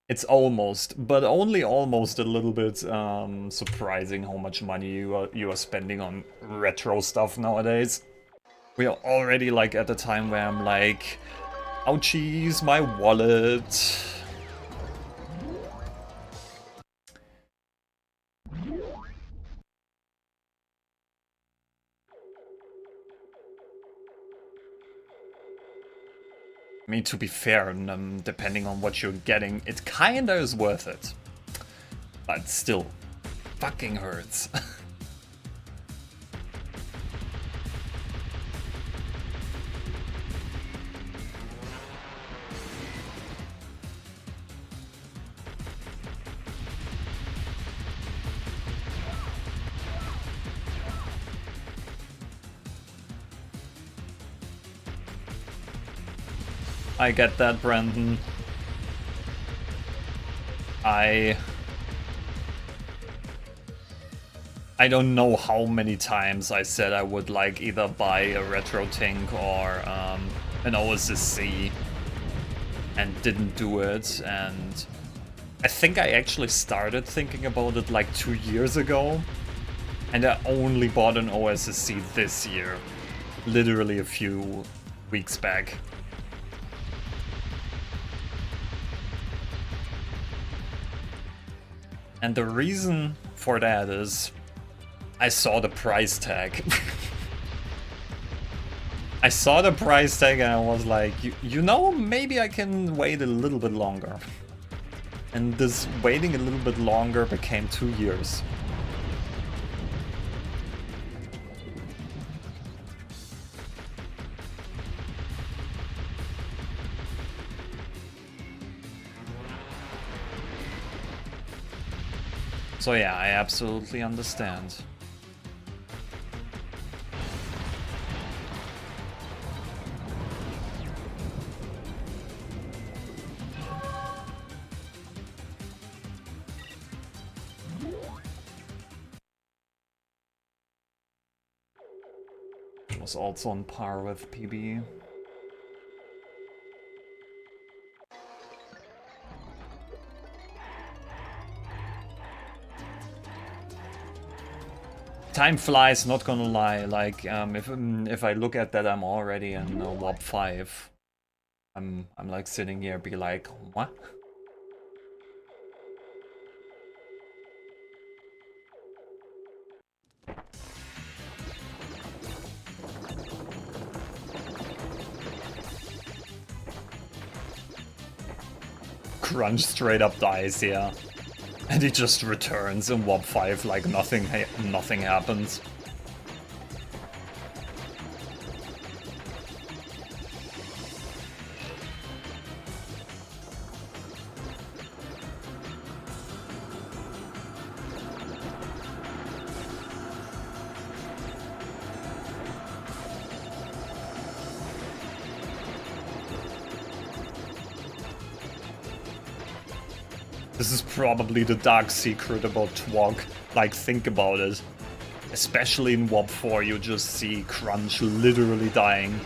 It's almost, but only almost a little bit surprising how much money you are spending on retro stuff nowadays. We are already like at the time where I'm like, ouchies, my wallet. I mean, to be fair, depending on what you're getting, it kinda is worth it. But still, fucking hurts. I get that, Brandon. I don't know how many times I said I would like either buy a retro tank or an OSSC and didn't do it, and I think I actually started thinking about it like 2 years ago, and I only bought an OSSC this year, literally a few weeks back. And the reason for that is I saw the price tag. I saw the price tag and I was like, you know, maybe I can wait a little bit longer. And this waiting a little bit longer became 2 years. So yeah, I absolutely understand. Was also on par with PB. Time flies, not gonna lie. Like, if I look at that, I'm already in WAP 5. I'm like sitting here, be like, what? Crunch straight up dies, yeah. And he just returns in WAP 5 like nothing happens. This is probably the dark secret about TWOG. Like, think about it. Especially in WAP 4, you just see Crunch literally dying.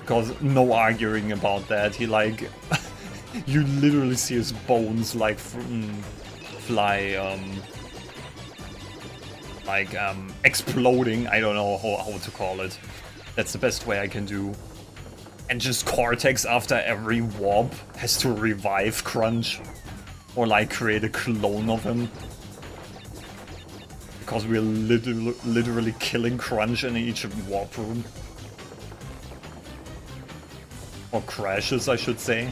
Because no arguing about that. He like... you literally see his bones like fly, exploding. I don't know how to call it. That's the best way I can do. And just Cortex after every warp has to revive Crunch. Or like create a clone of him. Because we're literally killing Crunch in each warp room. Or crashes, I should say.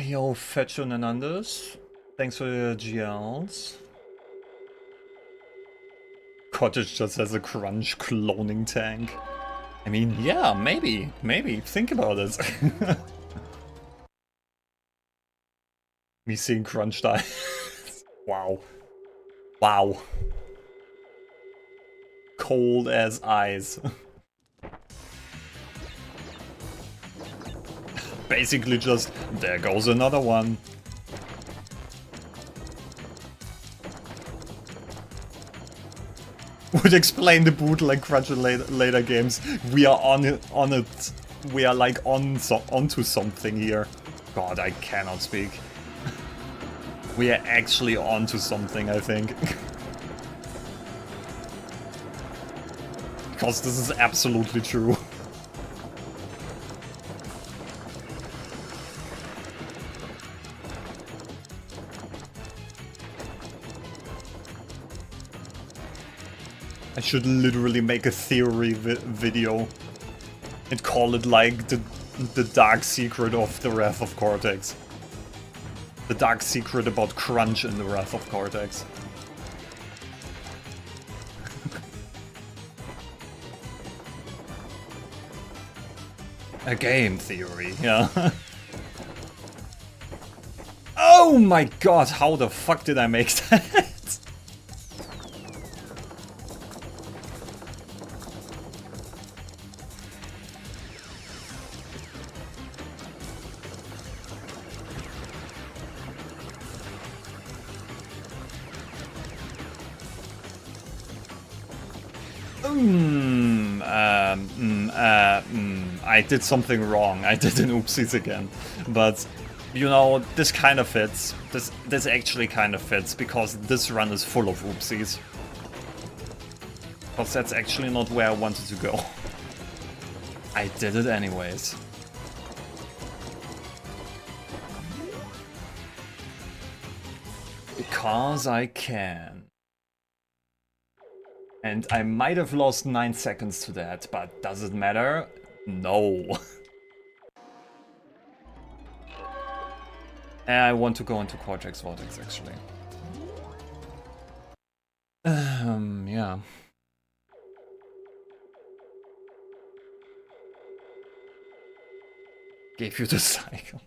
Yo, Fetch and Anandus. Thanks for the GLs. Cottage just has a Crunch cloning tank. I mean, yeah, maybe. Think about it. Me seeing Crunch die. Wow. Wow. Cold as ice. Basically just, there goes another one. Would explain the bootleg Crunch in later games. We are on it. We are like onto something here. God, I cannot speak. We are actually onto something, I think. Because this is absolutely true. I should literally make a theory video and call it like the dark secret of the Wrath of Cortex. The dark secret about Crunch in the Wrath of Cortex. A game theory, yeah. Oh my god, how the fuck did I make that? I did something wrong. I did an oopsies again. But, you know, this kind of fits. This actually kind of fits, because this run is full of oopsies. Because that's actually not where I wanted to go. I did it anyways. Because I can. And I might have lost 9 seconds to that, but does it matter? No. I want to go into Cortex Vortex, actually. Yeah. Gave you the cycle.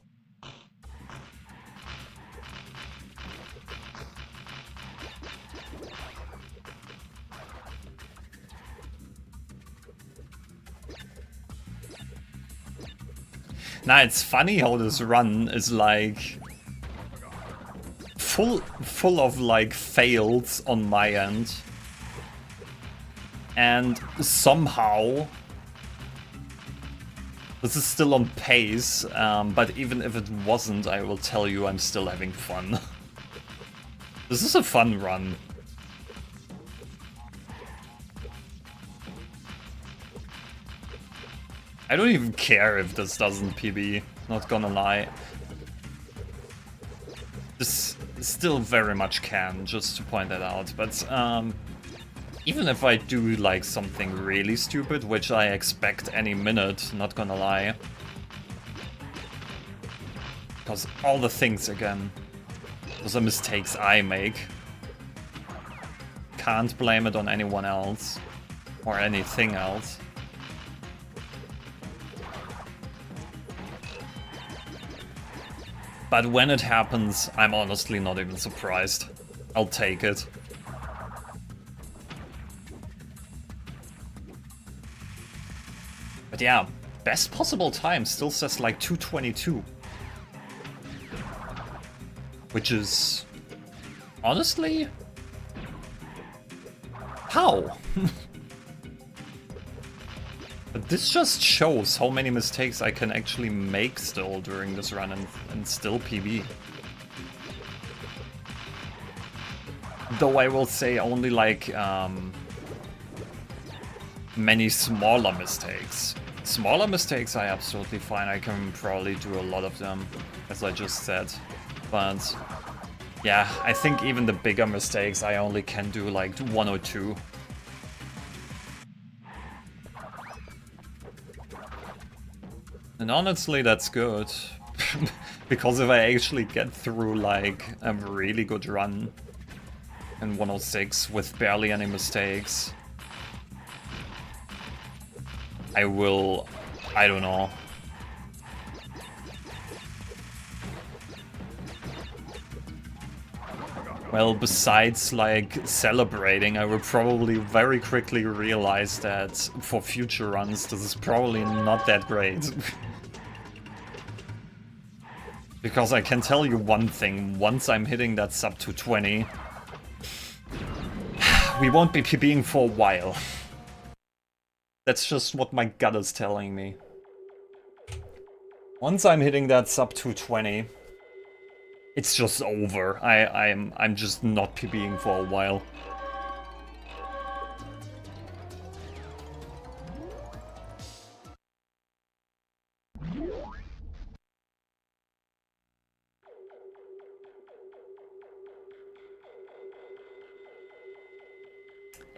Nah, it's funny how this run is like full of like fails on my end, and somehow this is still on pace. But even if it wasn't, I will tell you I'm still having fun. This is a fun run. I don't even care if this doesn't PB, not gonna lie. This still very much can, just to point that out, but even if I do like something really stupid, which I expect any minute, not gonna lie. Because all the things, again, those are mistakes I make. Can't blame it on anyone else, or anything else. But when it happens, I'm honestly not even surprised. I'll take it. But yeah, best possible time still says like 2:22. Which is... honestly... how? But this just shows how many mistakes I can actually make still during this run and still PB. Though I will say only like many smaller mistakes. Smaller mistakes are absolutely fine, I can probably do a lot of them, as I just said. But yeah, I think even the bigger mistakes I only can do like 1 or 2. And honestly, that's good. Because if I actually get through like a really good run in 106 with barely any mistakes, I will, I don't know. Well, besides, like, celebrating, I will probably very quickly realize that for future runs, this is probably not that great. Because I can tell you one thing, once I'm hitting that sub 220, we won't be PBing for a while. That's just what my gut is telling me. Once I'm hitting that sub 220, it's just over. I'm just not PBing for a while.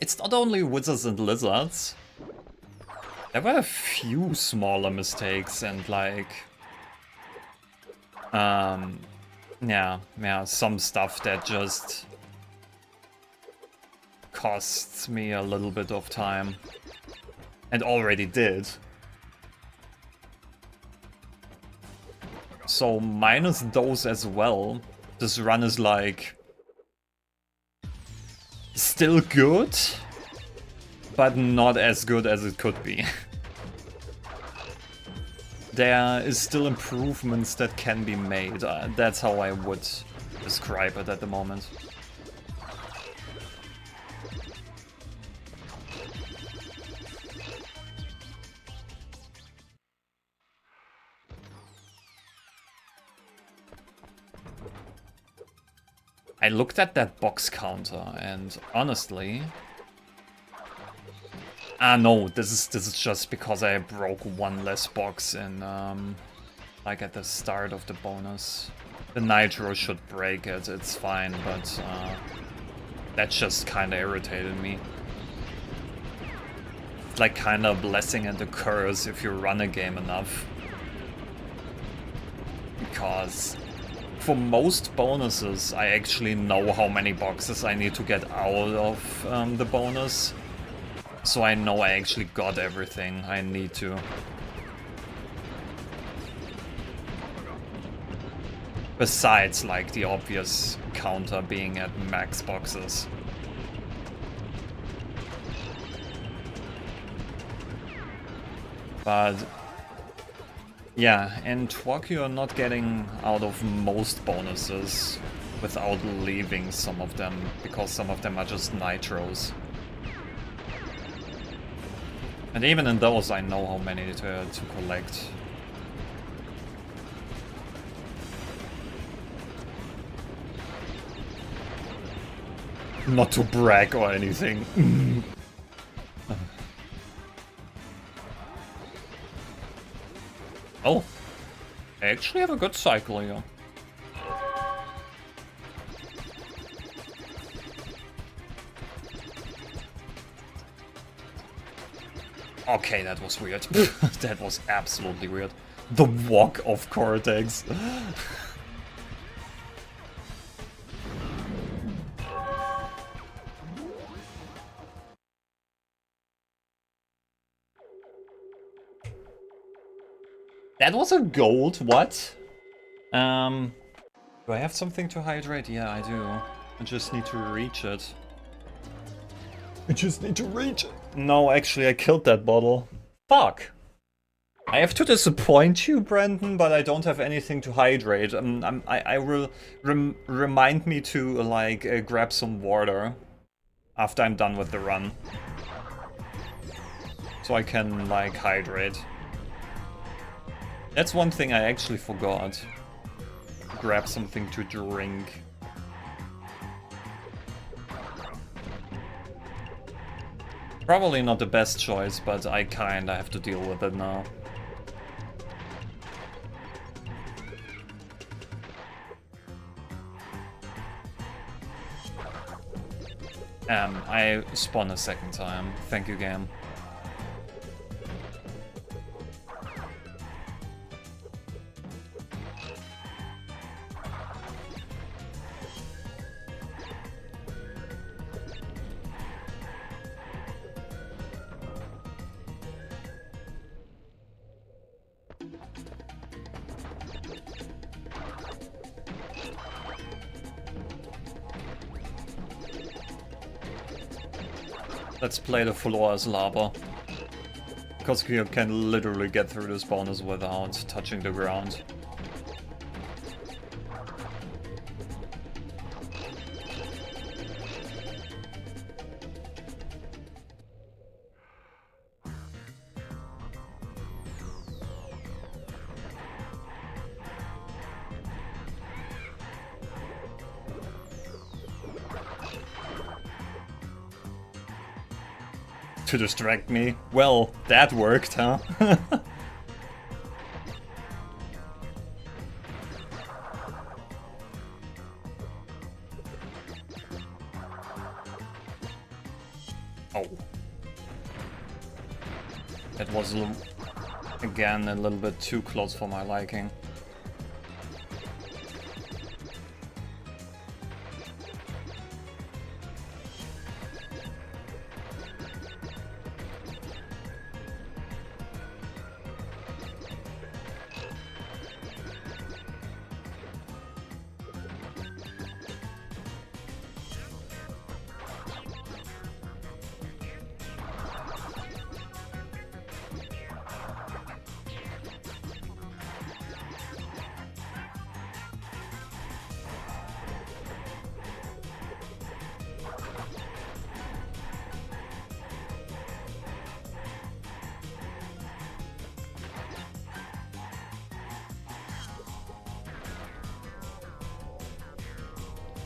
It's not only wizards and lizards. There were a few smaller mistakes and like... yeah, some stuff that just costs me a little bit of time. And already did. So minus those as well, this run is like... still good, but not as good as it could be. There is still improvements that can be made. That's how I would describe it at the moment. I looked at that box counter and honestly... no, this is just because I broke one less box in, like at the start of the bonus. The nitro should break it, it's fine, but that just kinda irritated me. It's like kinda a blessing and a curse if you run a game enough. Because for most bonuses, I actually know how many boxes I need to get out of the bonus. So I know I actually got everything I need to. Besides, like, the obvious counter being at max boxes. But... yeah, in TWOC you're not getting out of most bonuses without leaving some of them, because some of them are just nitros. And even in those I know how many to collect. Not to brag or anything. Oh, I actually have a good cycle here. Okay, that was weird. That was absolutely weird. The walk of Cortex. That was a gold, what? Do I have something to hydrate? Yeah, I do. I just need to reach it. No, actually, I killed that bottle. Fuck. I have to disappoint you, Brandon, but I don't have anything to hydrate. I will remind me to, like, grab some water after I'm done with the run. So I can, like, hydrate. That's one thing I actually forgot. Grab something to drink. Probably not the best choice, but I kinda have to deal with it now. I spawned a second time. Thank you, game. Let's play the floor as lava. Because you can literally get through the spawners without touching the ground. To distract me. Well, that worked, huh? Oh. That was, again, a little bit too close for my liking.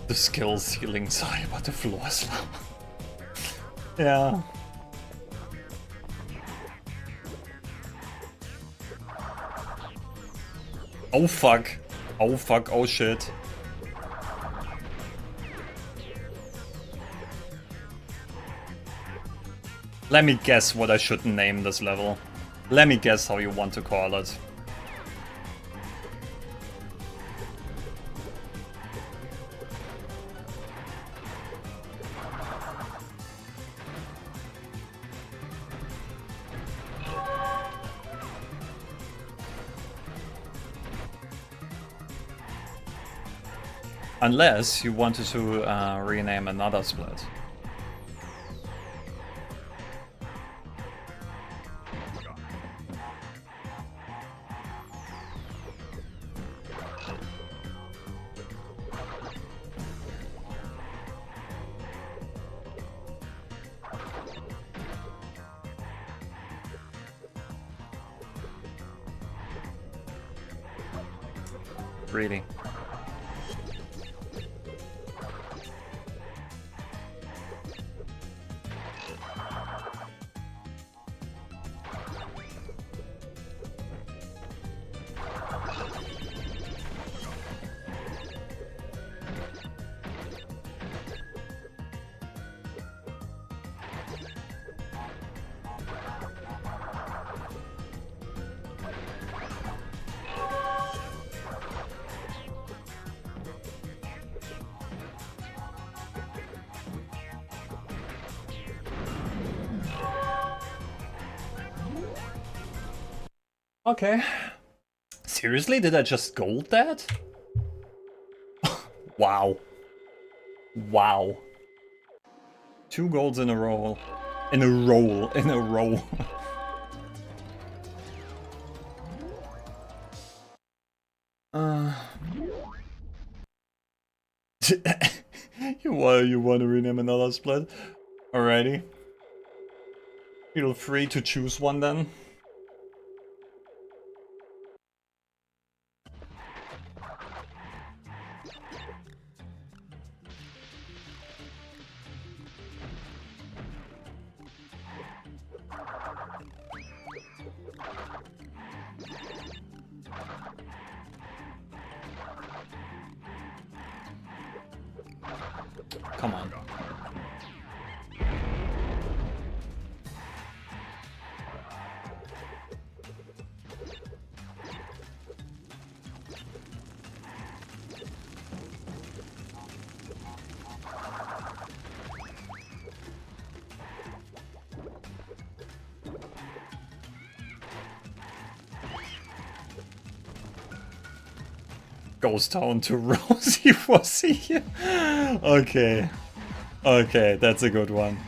The skill ceiling, sorry about the floor slam. Yeah. Oh fuck. Oh fuck, oh shit. Let me guess what I should name this level. Let me guess how you want to call it. Unless you wanted to rename another split. Really? Okay. Seriously, did I just gold that? Wow. Wow. 2 golds in a row. In a row. In a row. You want to rename another split? Alrighty. Feel free to choose one then. Come on. Goes down to Rosie Fossie. Okay. Okay, that's a good one.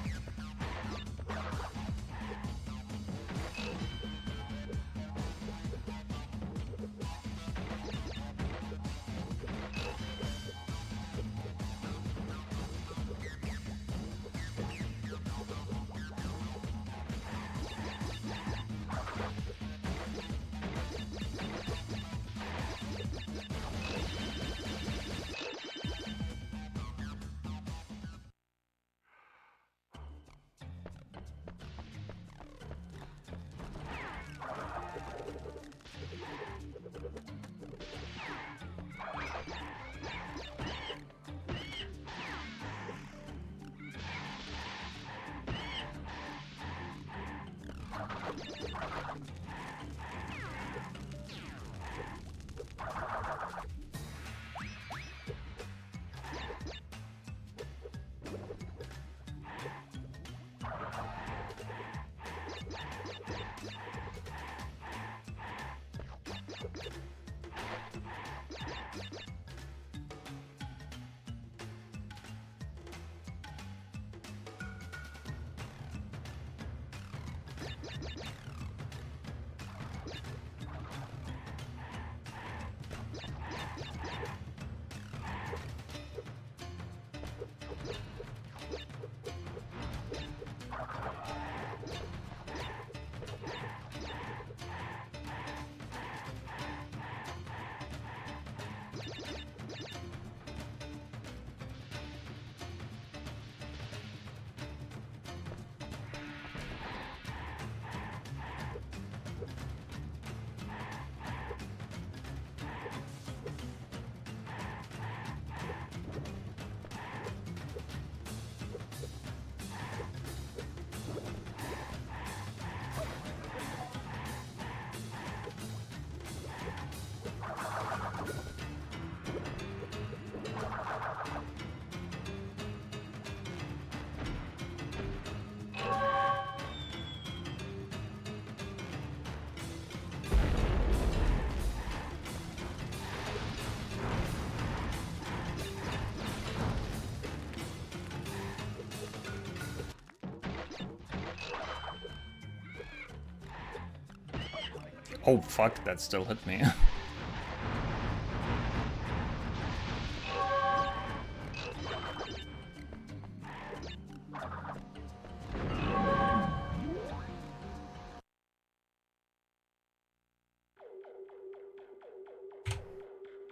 Oh fuck, that still hit me.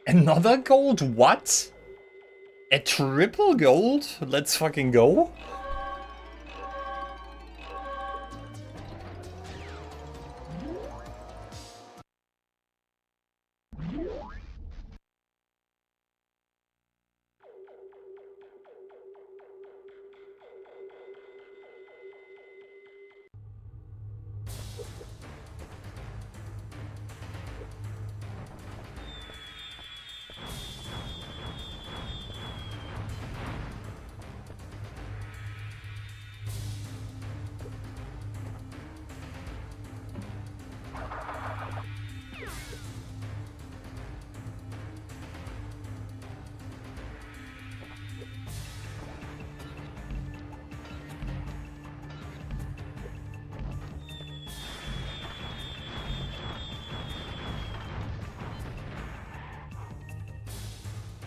Another gold? What? A triple gold? Let's fucking go.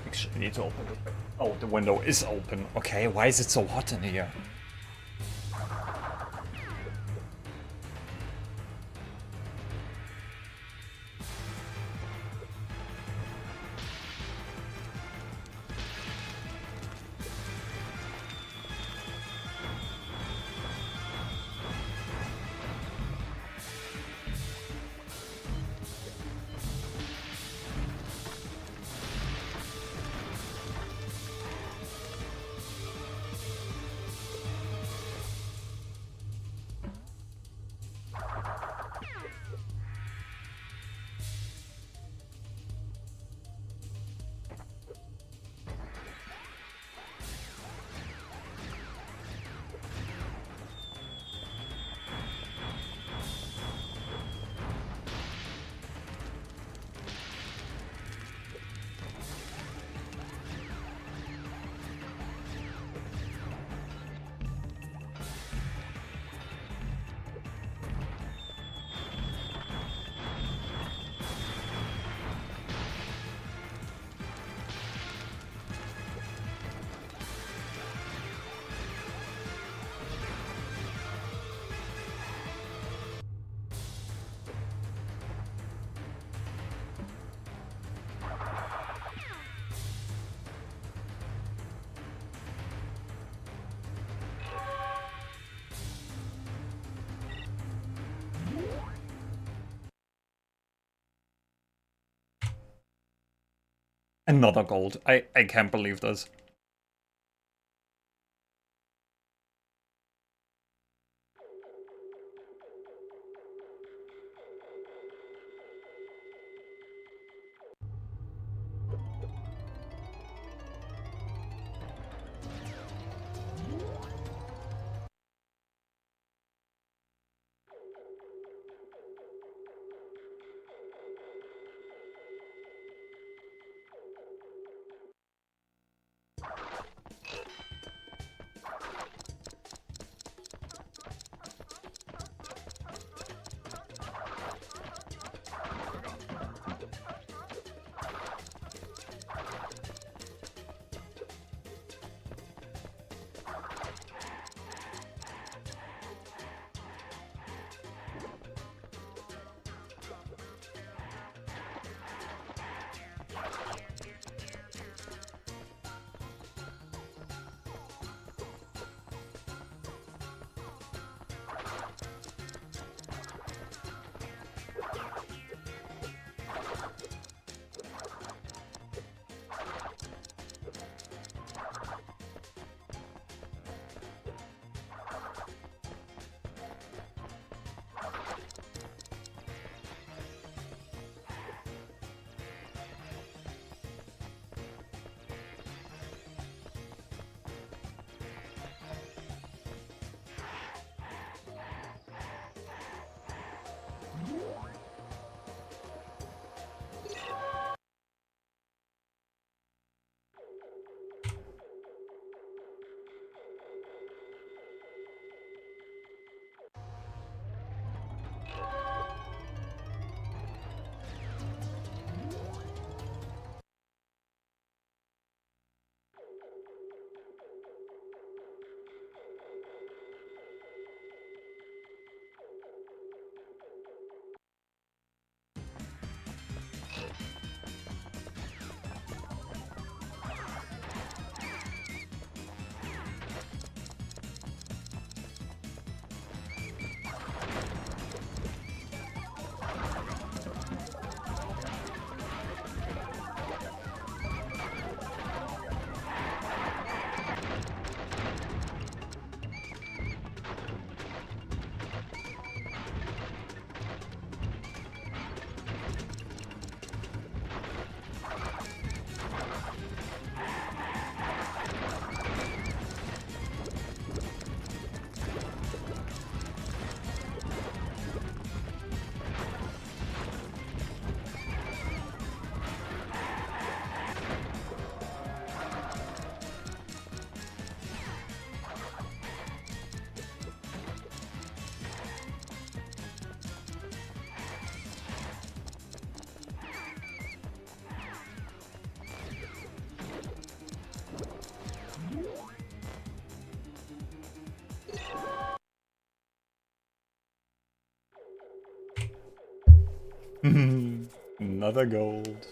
Actually, need to open it. Oh, the window is open. Okay, why is it so hot in here? Another gold. I can't believe this. Another gold.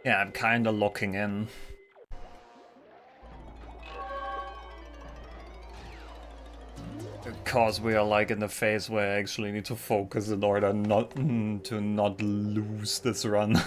Yeah, I'm kinda locking in. Because we are like in the phase where I actually need to focus in order not to not lose this run.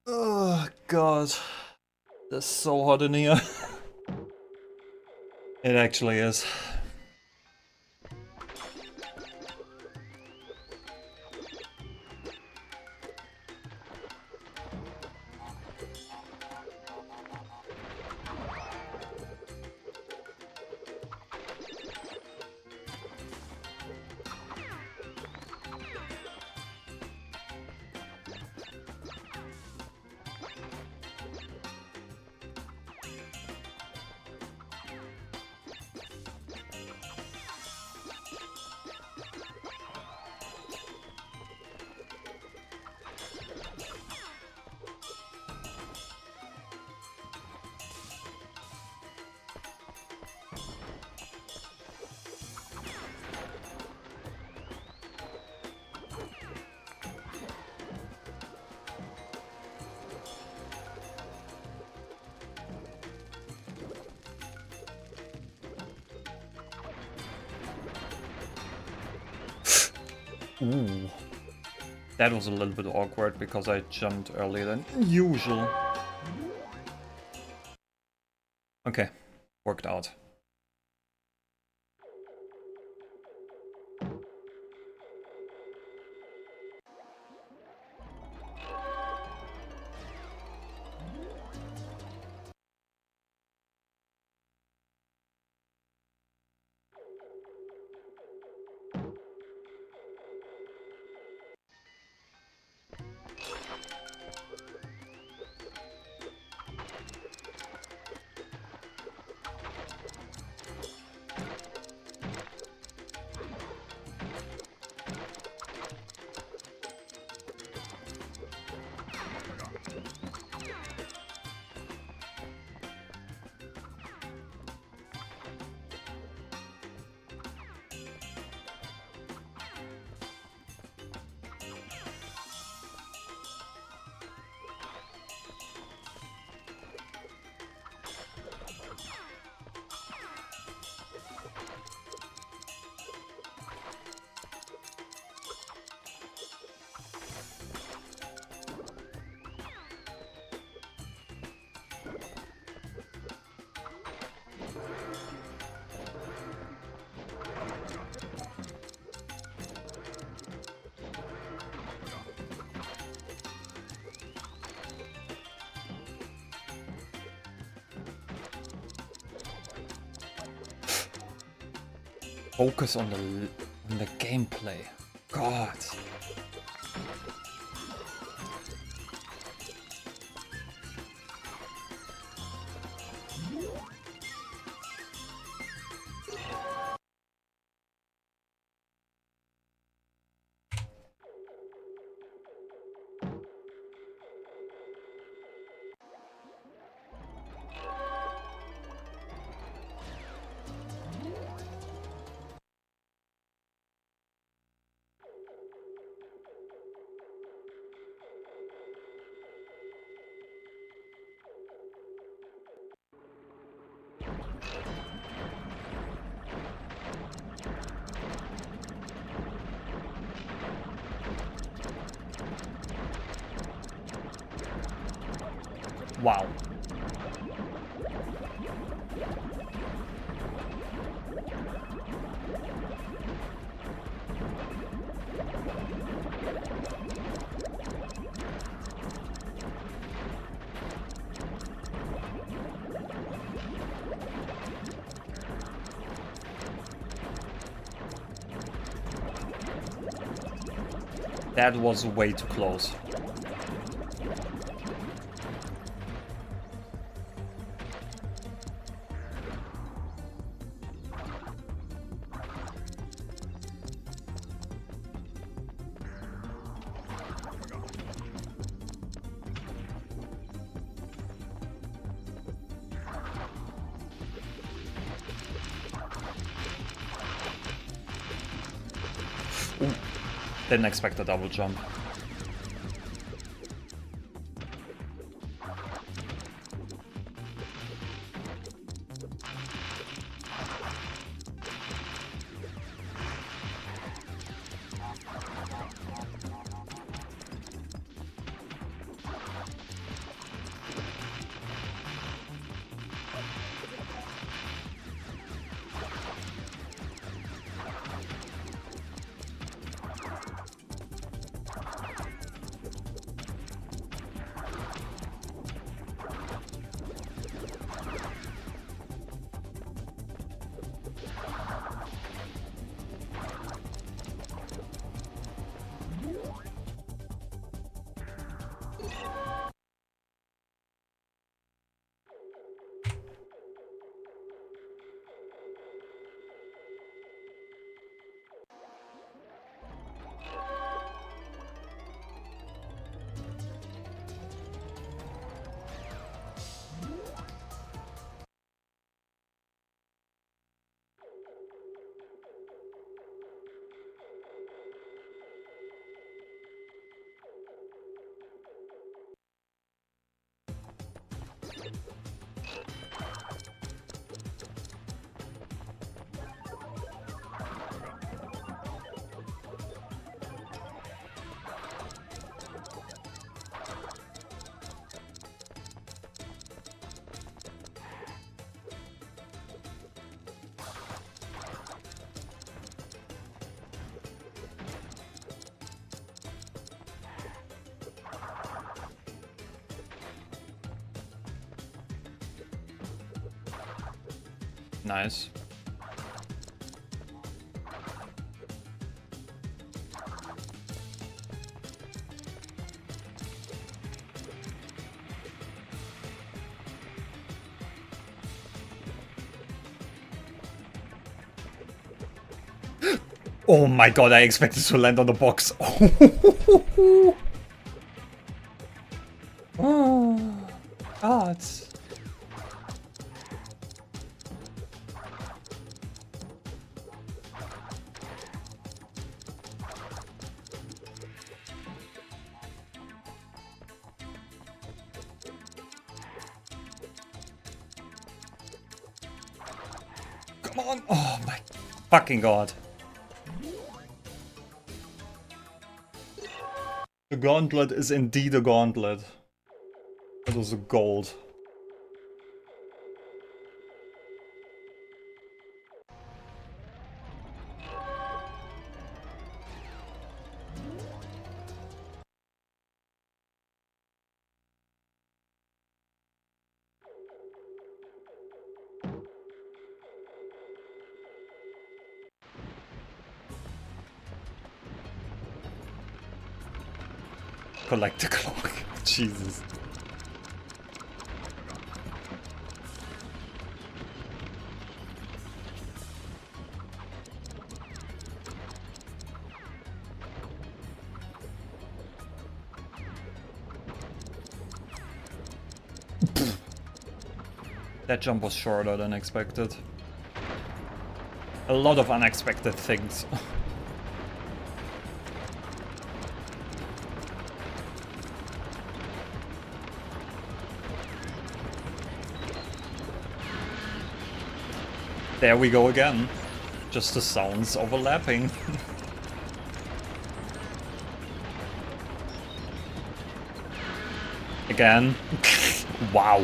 Oh god. That's so hot in here. It actually is. Ooh. That was a little bit awkward because I jumped earlier than usual. Okay, worked out. Focus on the gameplay. God. Wow. That was way too close. Ooh, didn't expect a double jump. Nice. Oh my god, I expected to land on the box. Oh, god. Come on. Oh my fucking god. The gauntlet is indeed a gauntlet. It was a gold. Collect the clock. Jesus. That jump was shorter than expected. A lot of unexpected things. There we go again. Just the sounds overlapping. Again. Wow.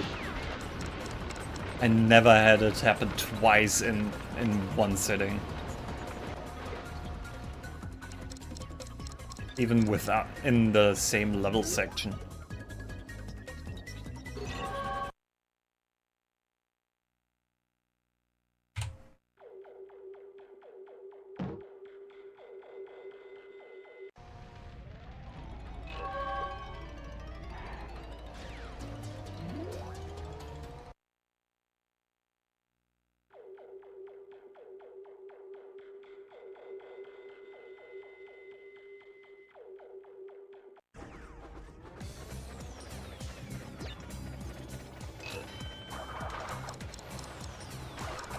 I never had it happen twice in one sitting. Even without in the same level section.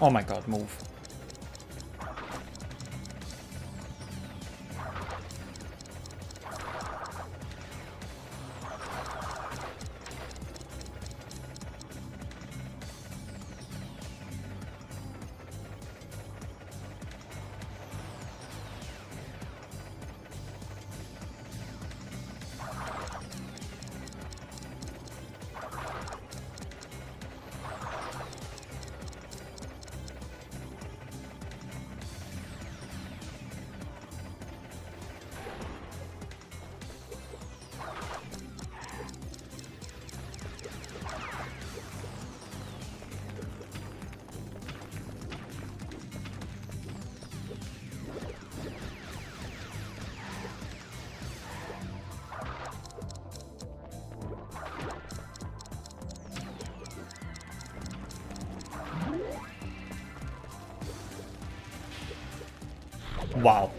Oh my god, move. Wow.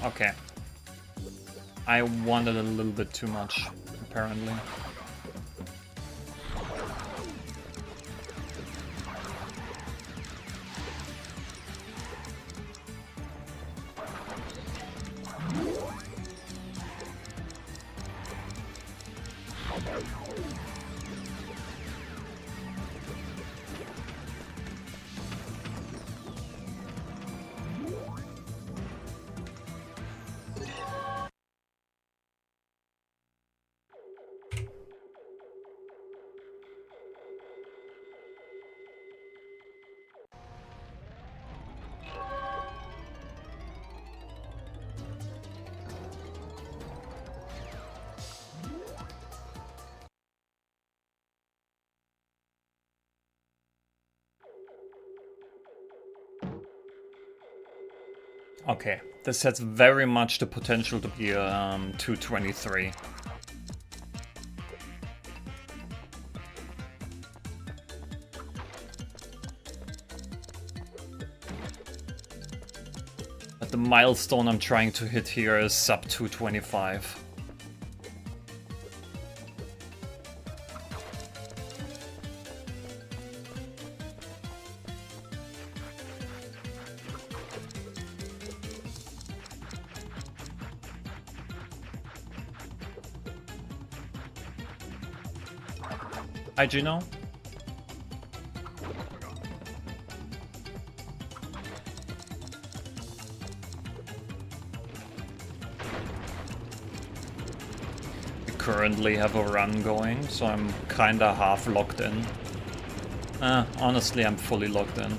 Okay. I wanted a little bit too much, apparently. Okay, this has very much the potential to be a 223. But the milestone I'm trying to hit here is sub 225. Hi, Gino. We currently have a run going, so I'm kinda half locked in. Honestly, I'm fully locked in.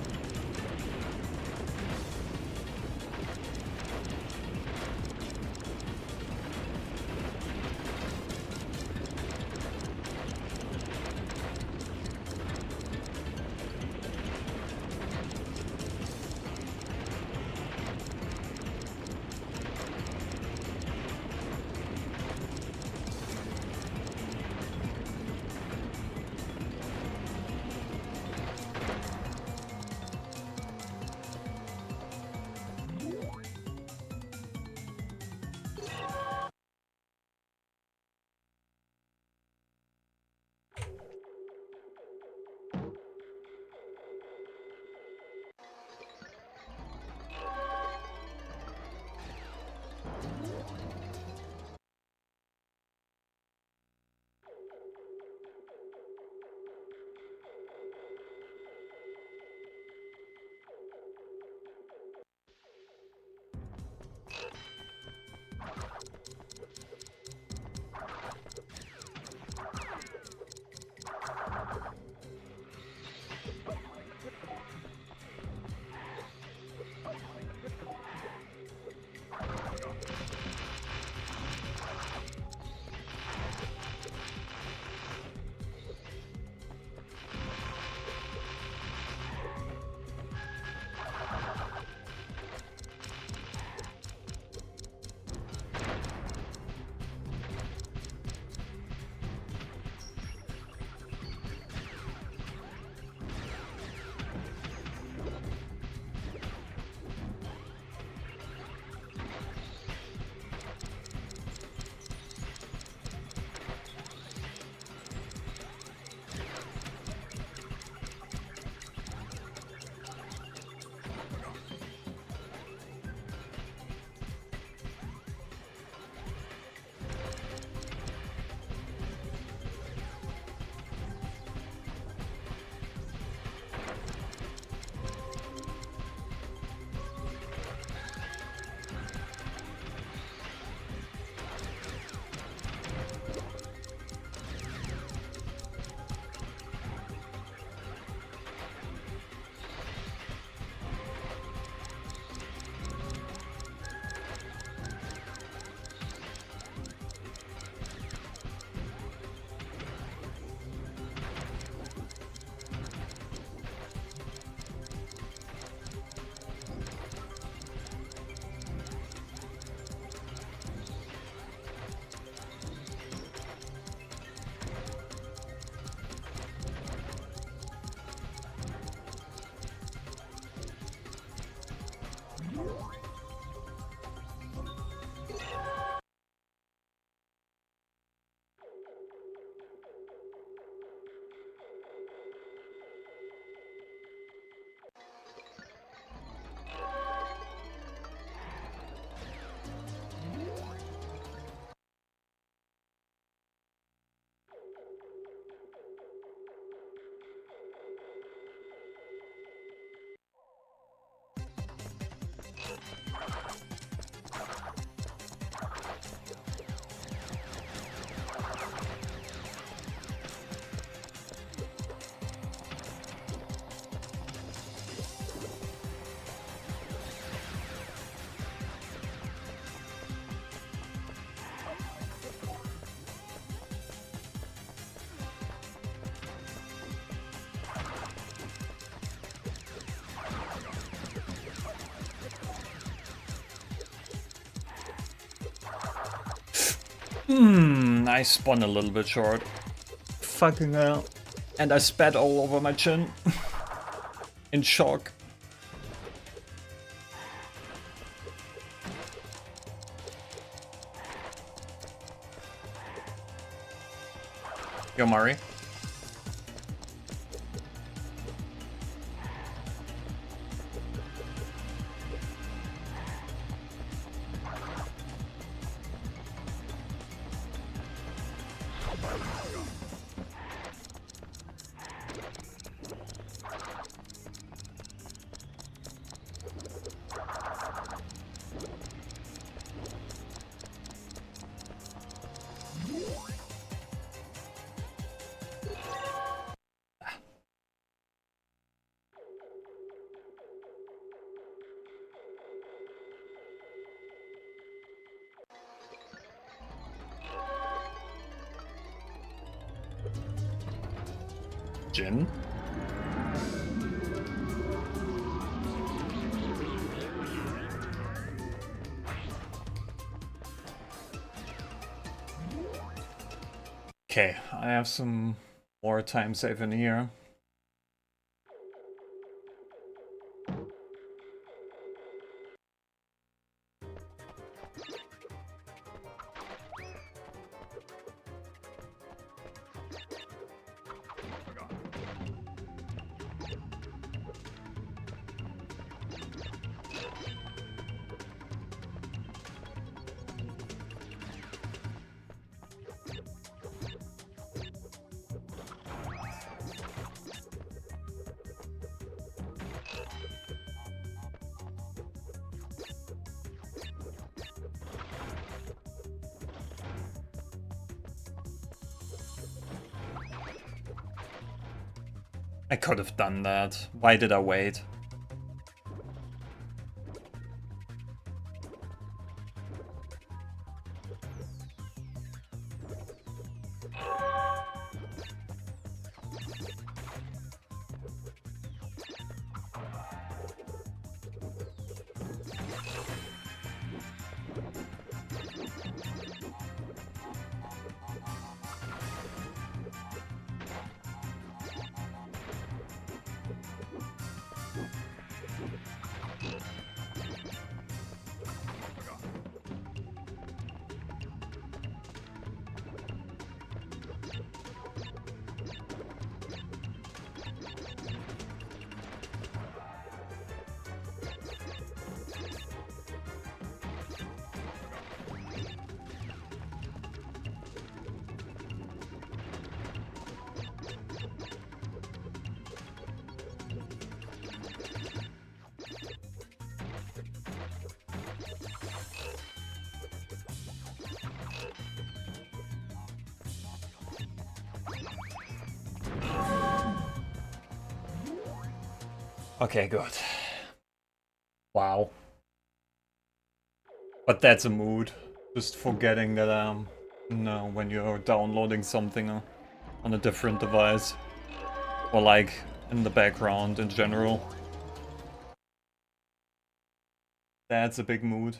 I spun a little bit short. Fucking hell. And I spat all over my chin. In shock. Yo, Mari. Jin? Okay, I have some more time save in here. I could have done that. Why did I wait? Okay, good. Wow. But that's a mood. Just forgetting that, no, when you're downloading something on a different device. Or like, in the background in general. That's a big mood.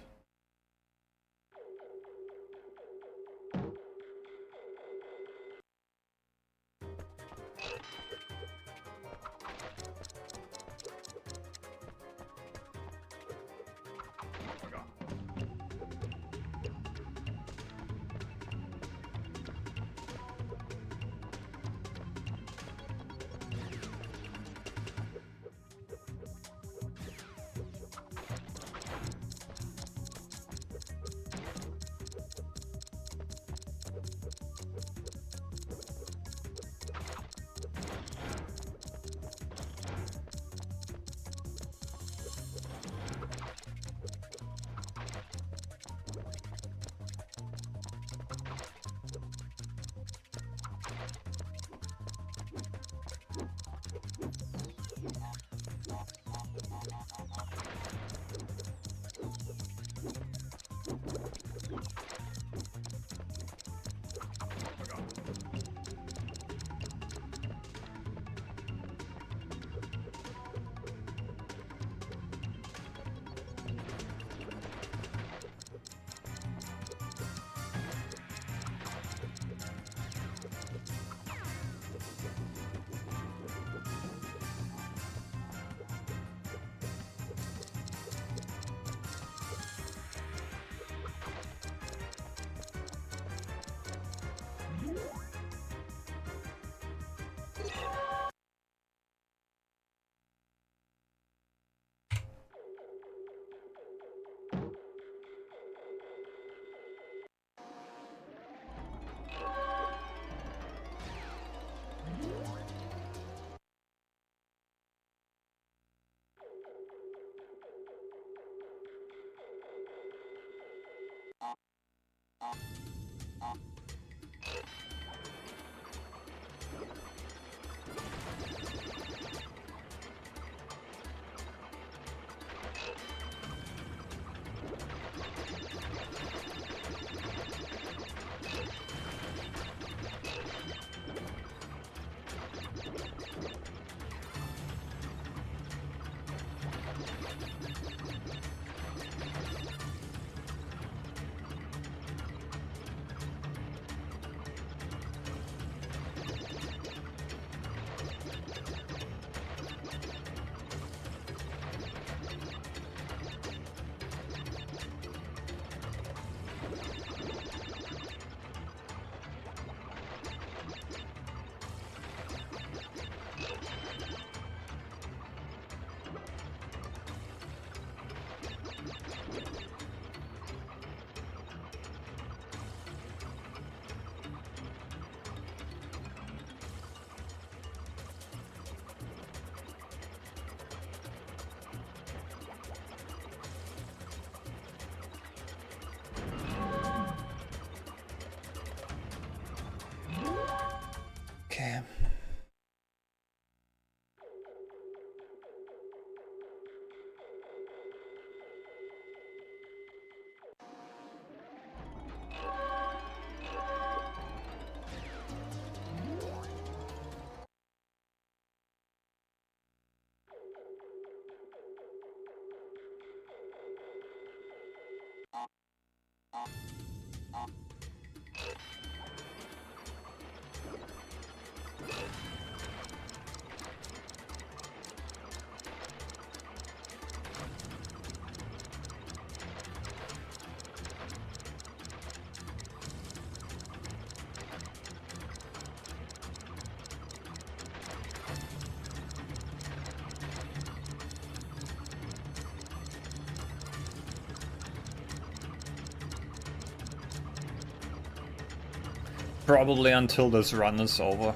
Probably until this run is over.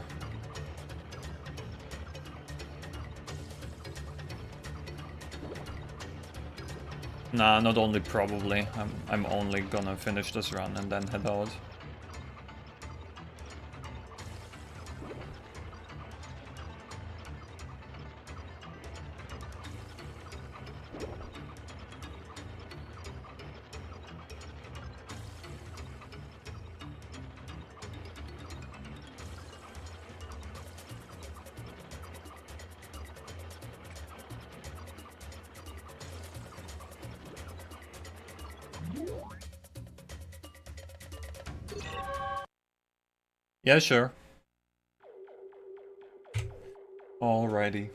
Nah, not only probably. I'm only gonna finish this run and then head out. Yeah, sure. Alrighty.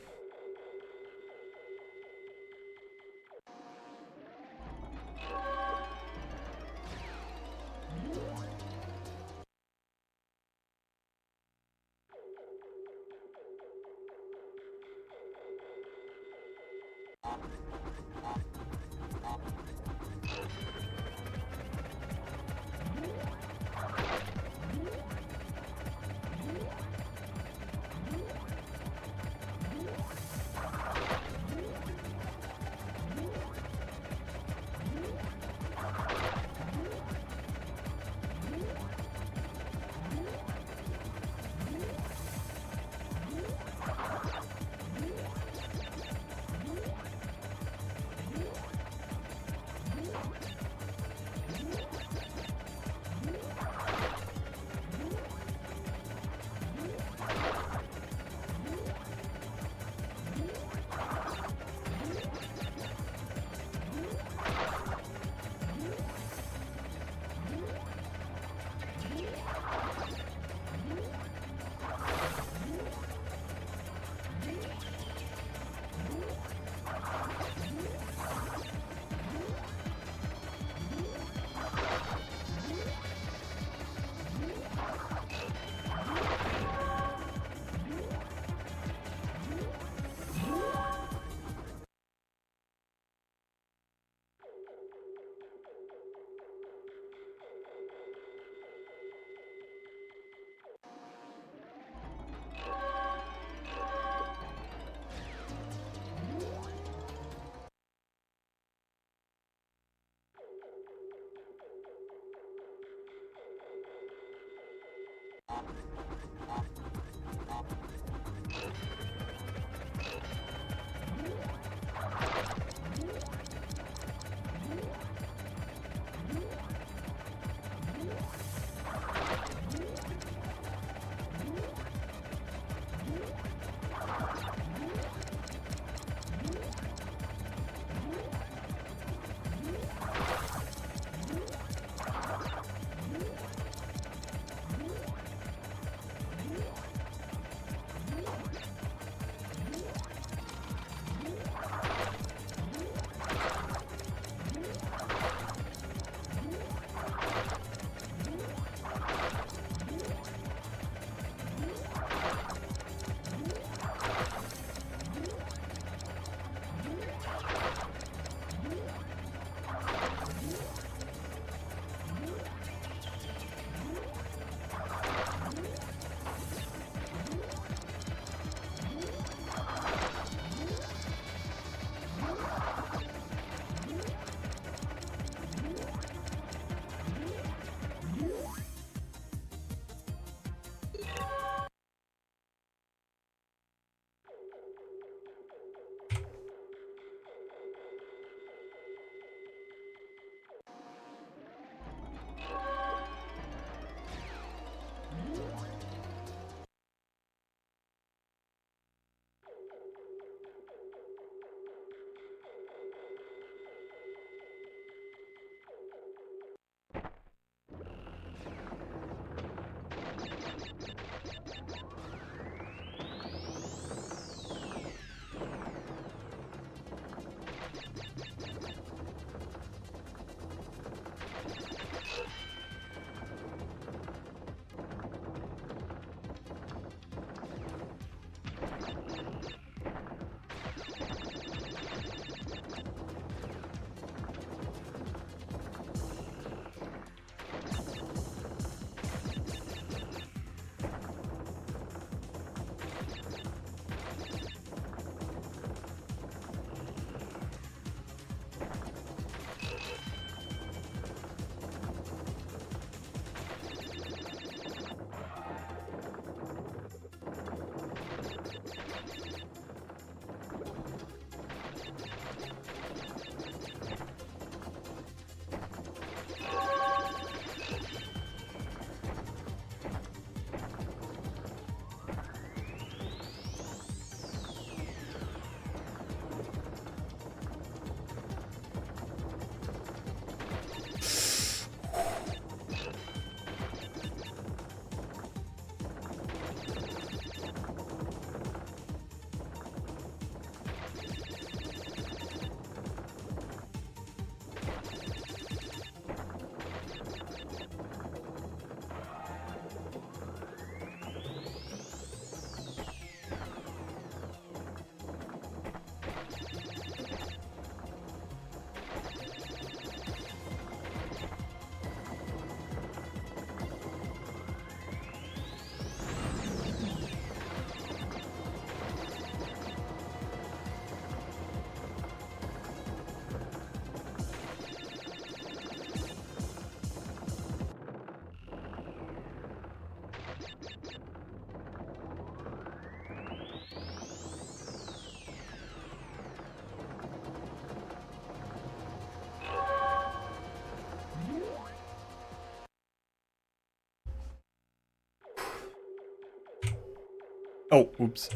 Oh, oops.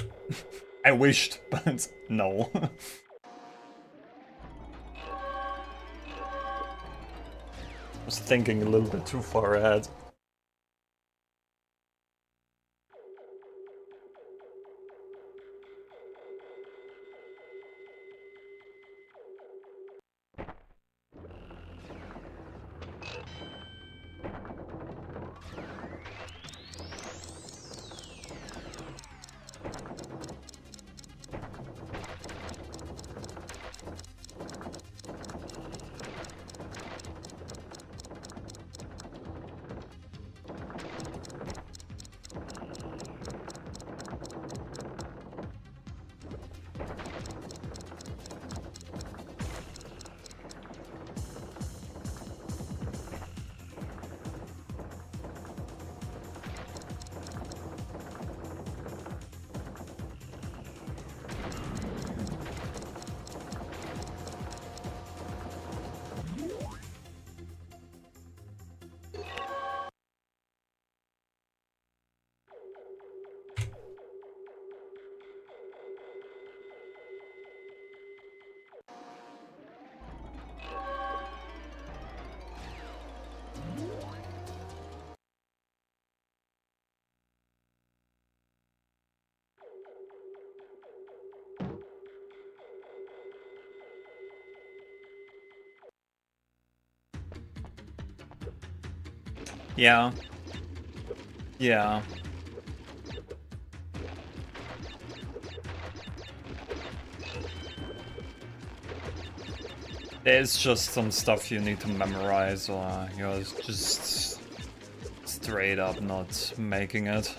I wished, but no. Was thinking a little bit too far ahead. Yeah. Yeah. There's just some stuff you need to memorize, or you're just straight up not making it.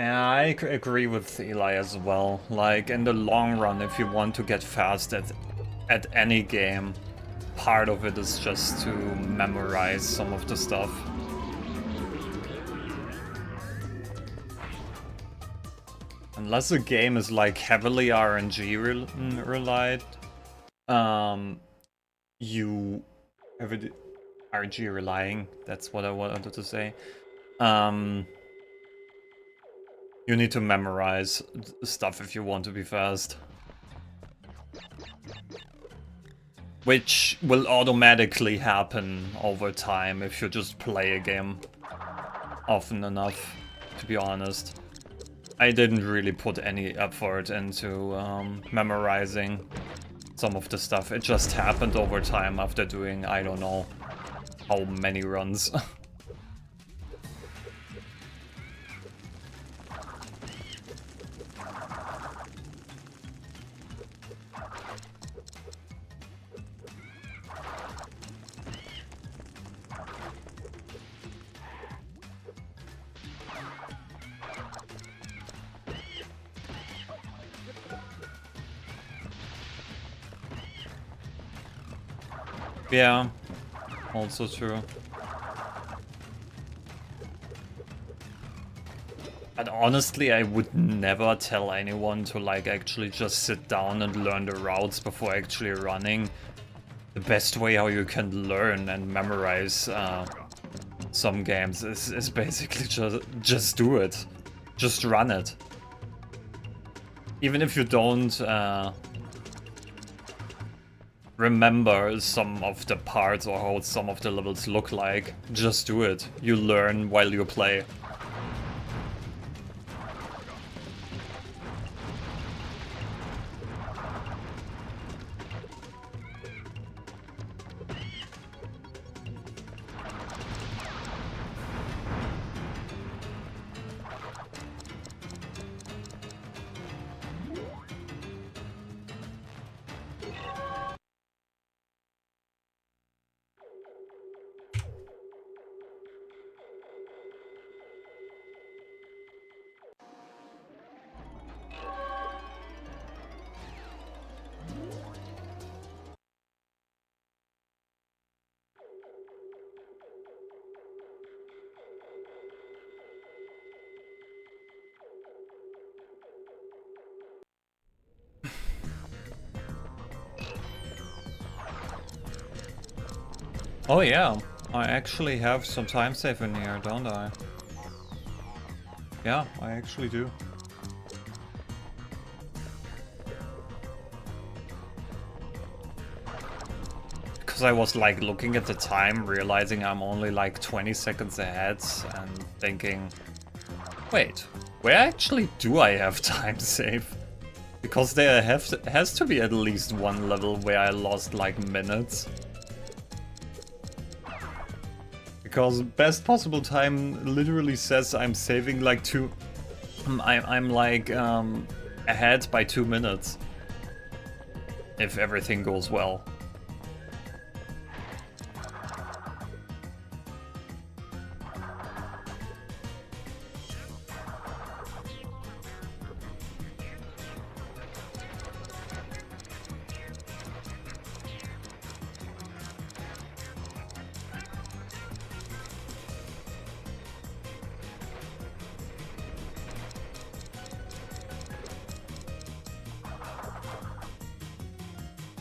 Yeah, I agree with Eli as well. Like, in the long run, if you want to get fast at any game, part of it is just to memorize some of the stuff. Unless a game is like heavily RNG relied, you RNG relying. That's what I wanted to say. You need to memorize stuff if you want to be fast. Which will automatically happen over time if you just play a game often enough, to be honest. I didn't really put any effort into memorizing some of the stuff. It just happened over time after doing, I don't know, how many runs. Yeah, also true. But honestly, I would never tell anyone to like actually just sit down and learn the routes before actually running. The best way how you can learn and memorize some games is basically just do it. Just run it. Even if you don't remember some of the parts or how some of the levels look like, just do it. You learn while you play. Oh yeah, I actually have some time save in here, don't I? Yeah, I actually do. Because I was like looking at the time, realizing I'm only like 20 seconds ahead and thinking, wait, where actually do I have time save? Because there has to be at least one level where I lost like minutes. Because best possible time literally says I'm saving like I'm like ahead by 2 minutes. If everything goes well.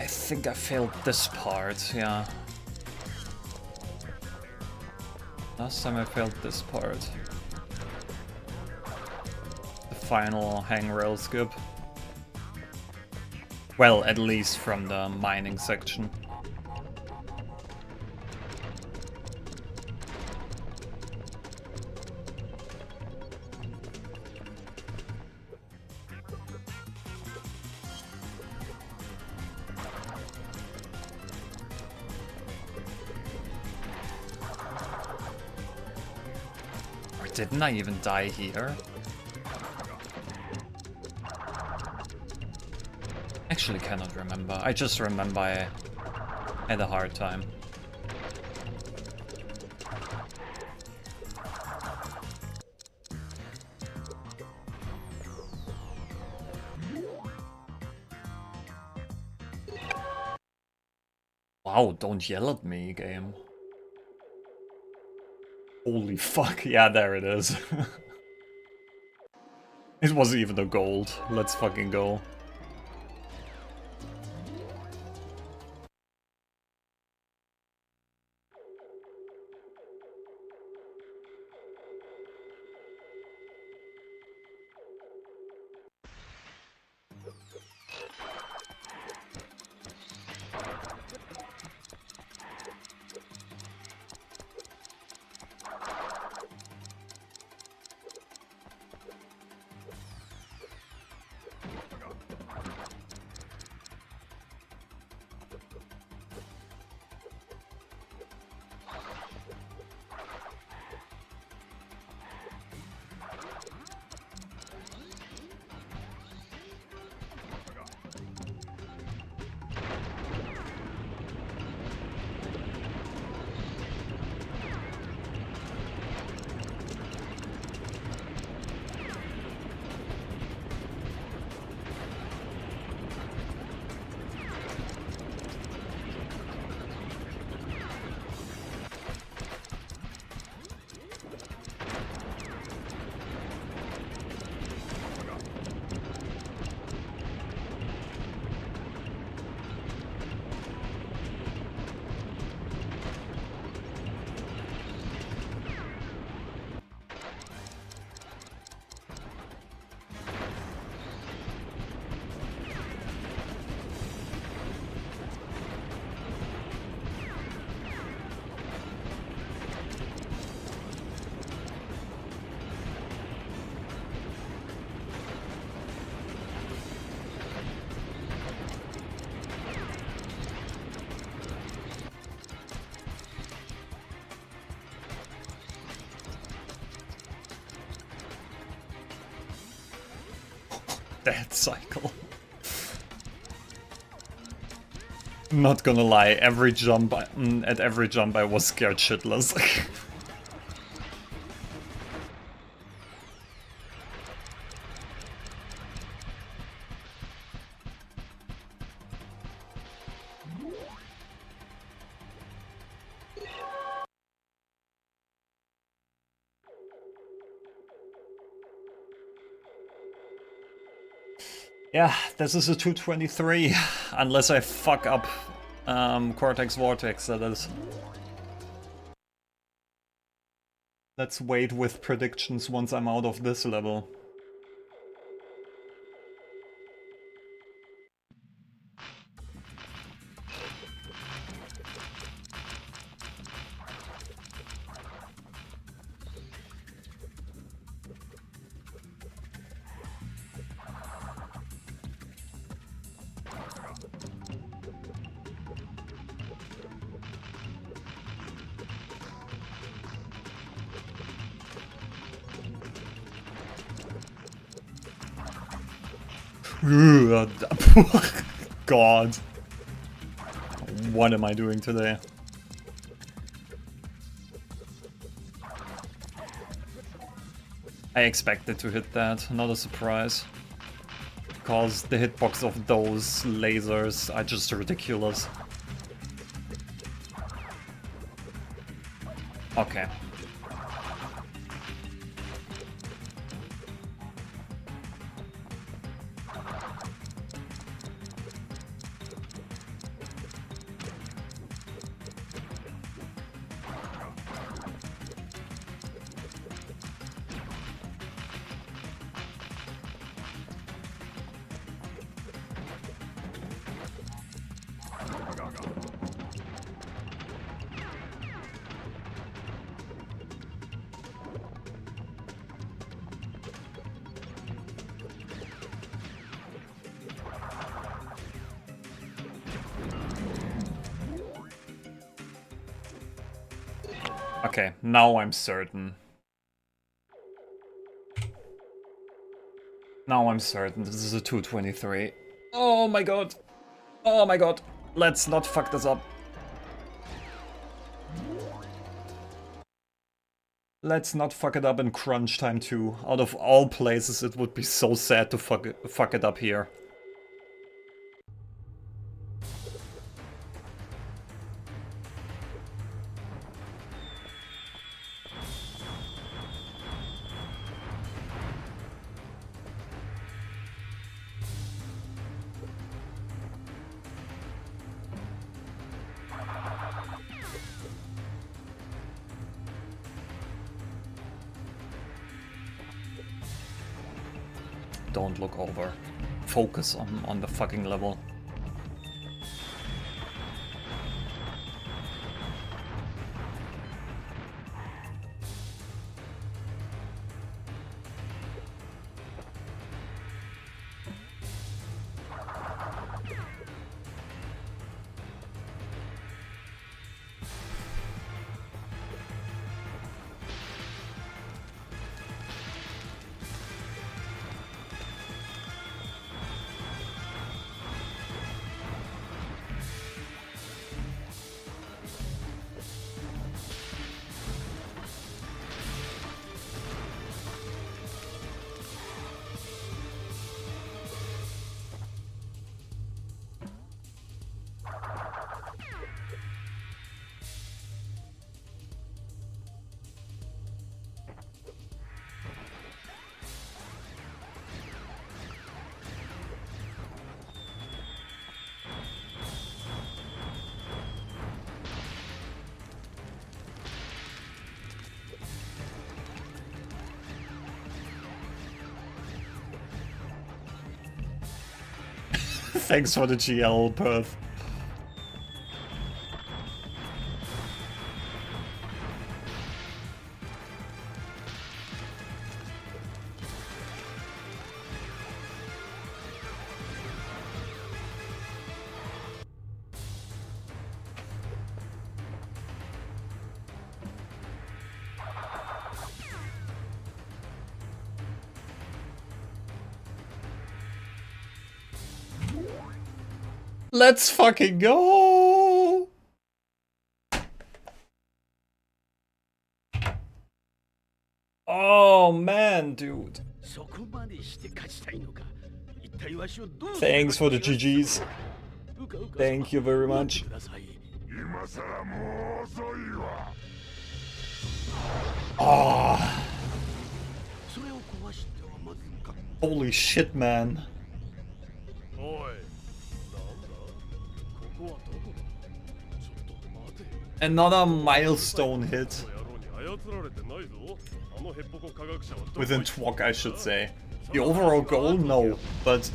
I think I failed this part, yeah. Last time I failed this part. The final hangrail skip. Well, at least from the mining section. Didn't I even die here? Actually cannot remember. I just remember I had a hard time. Wow, don't yell at me, game. Holy fuck, yeah, there it is. It wasn't even a gold. Let's fucking go. Death cycle. Not gonna lie, at every jump I was scared shitless. Yeah, this is a 223, unless I fuck up Cortex Vortex, that is. Let's wait with predictions once I'm out of this level. God. What am I doing today? I expected to hit that, not a surprise. Because the hitbox of those lasers are just ridiculous. Okay. Okay, now I'm certain. Now I'm certain this is a 223. Oh my god. Oh my god. Let's not fuck this up. Let's not fuck it up in crunch time too. Out of all places, it would be so sad to fuck it up here. don't look over. Focus on the fucking level. Thanks for the GL, Perth. Let's fucking go! Oh man, dude. Thanks for the GGs. Thank you very much. Oh. Holy shit, man. Another milestone hit. Within TWOC, I should say. The overall goal, no, but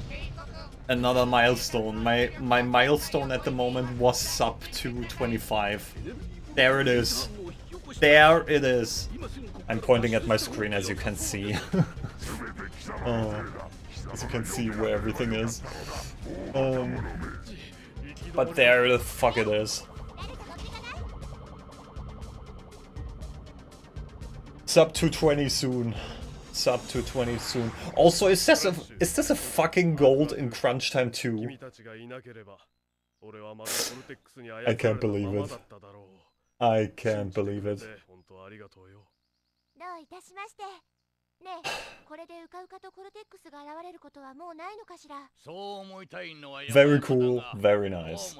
another milestone. My milestone at the moment was sub 225. There it is. There it is. I'm pointing at my screen, as you can see. As you can see where everything is. But there the fuck it is. Sub 220 soon. Sub 220 soon. Also, is this a fucking gold in crunch time 2? I can't believe it. I can't believe it. Very cool, very nice.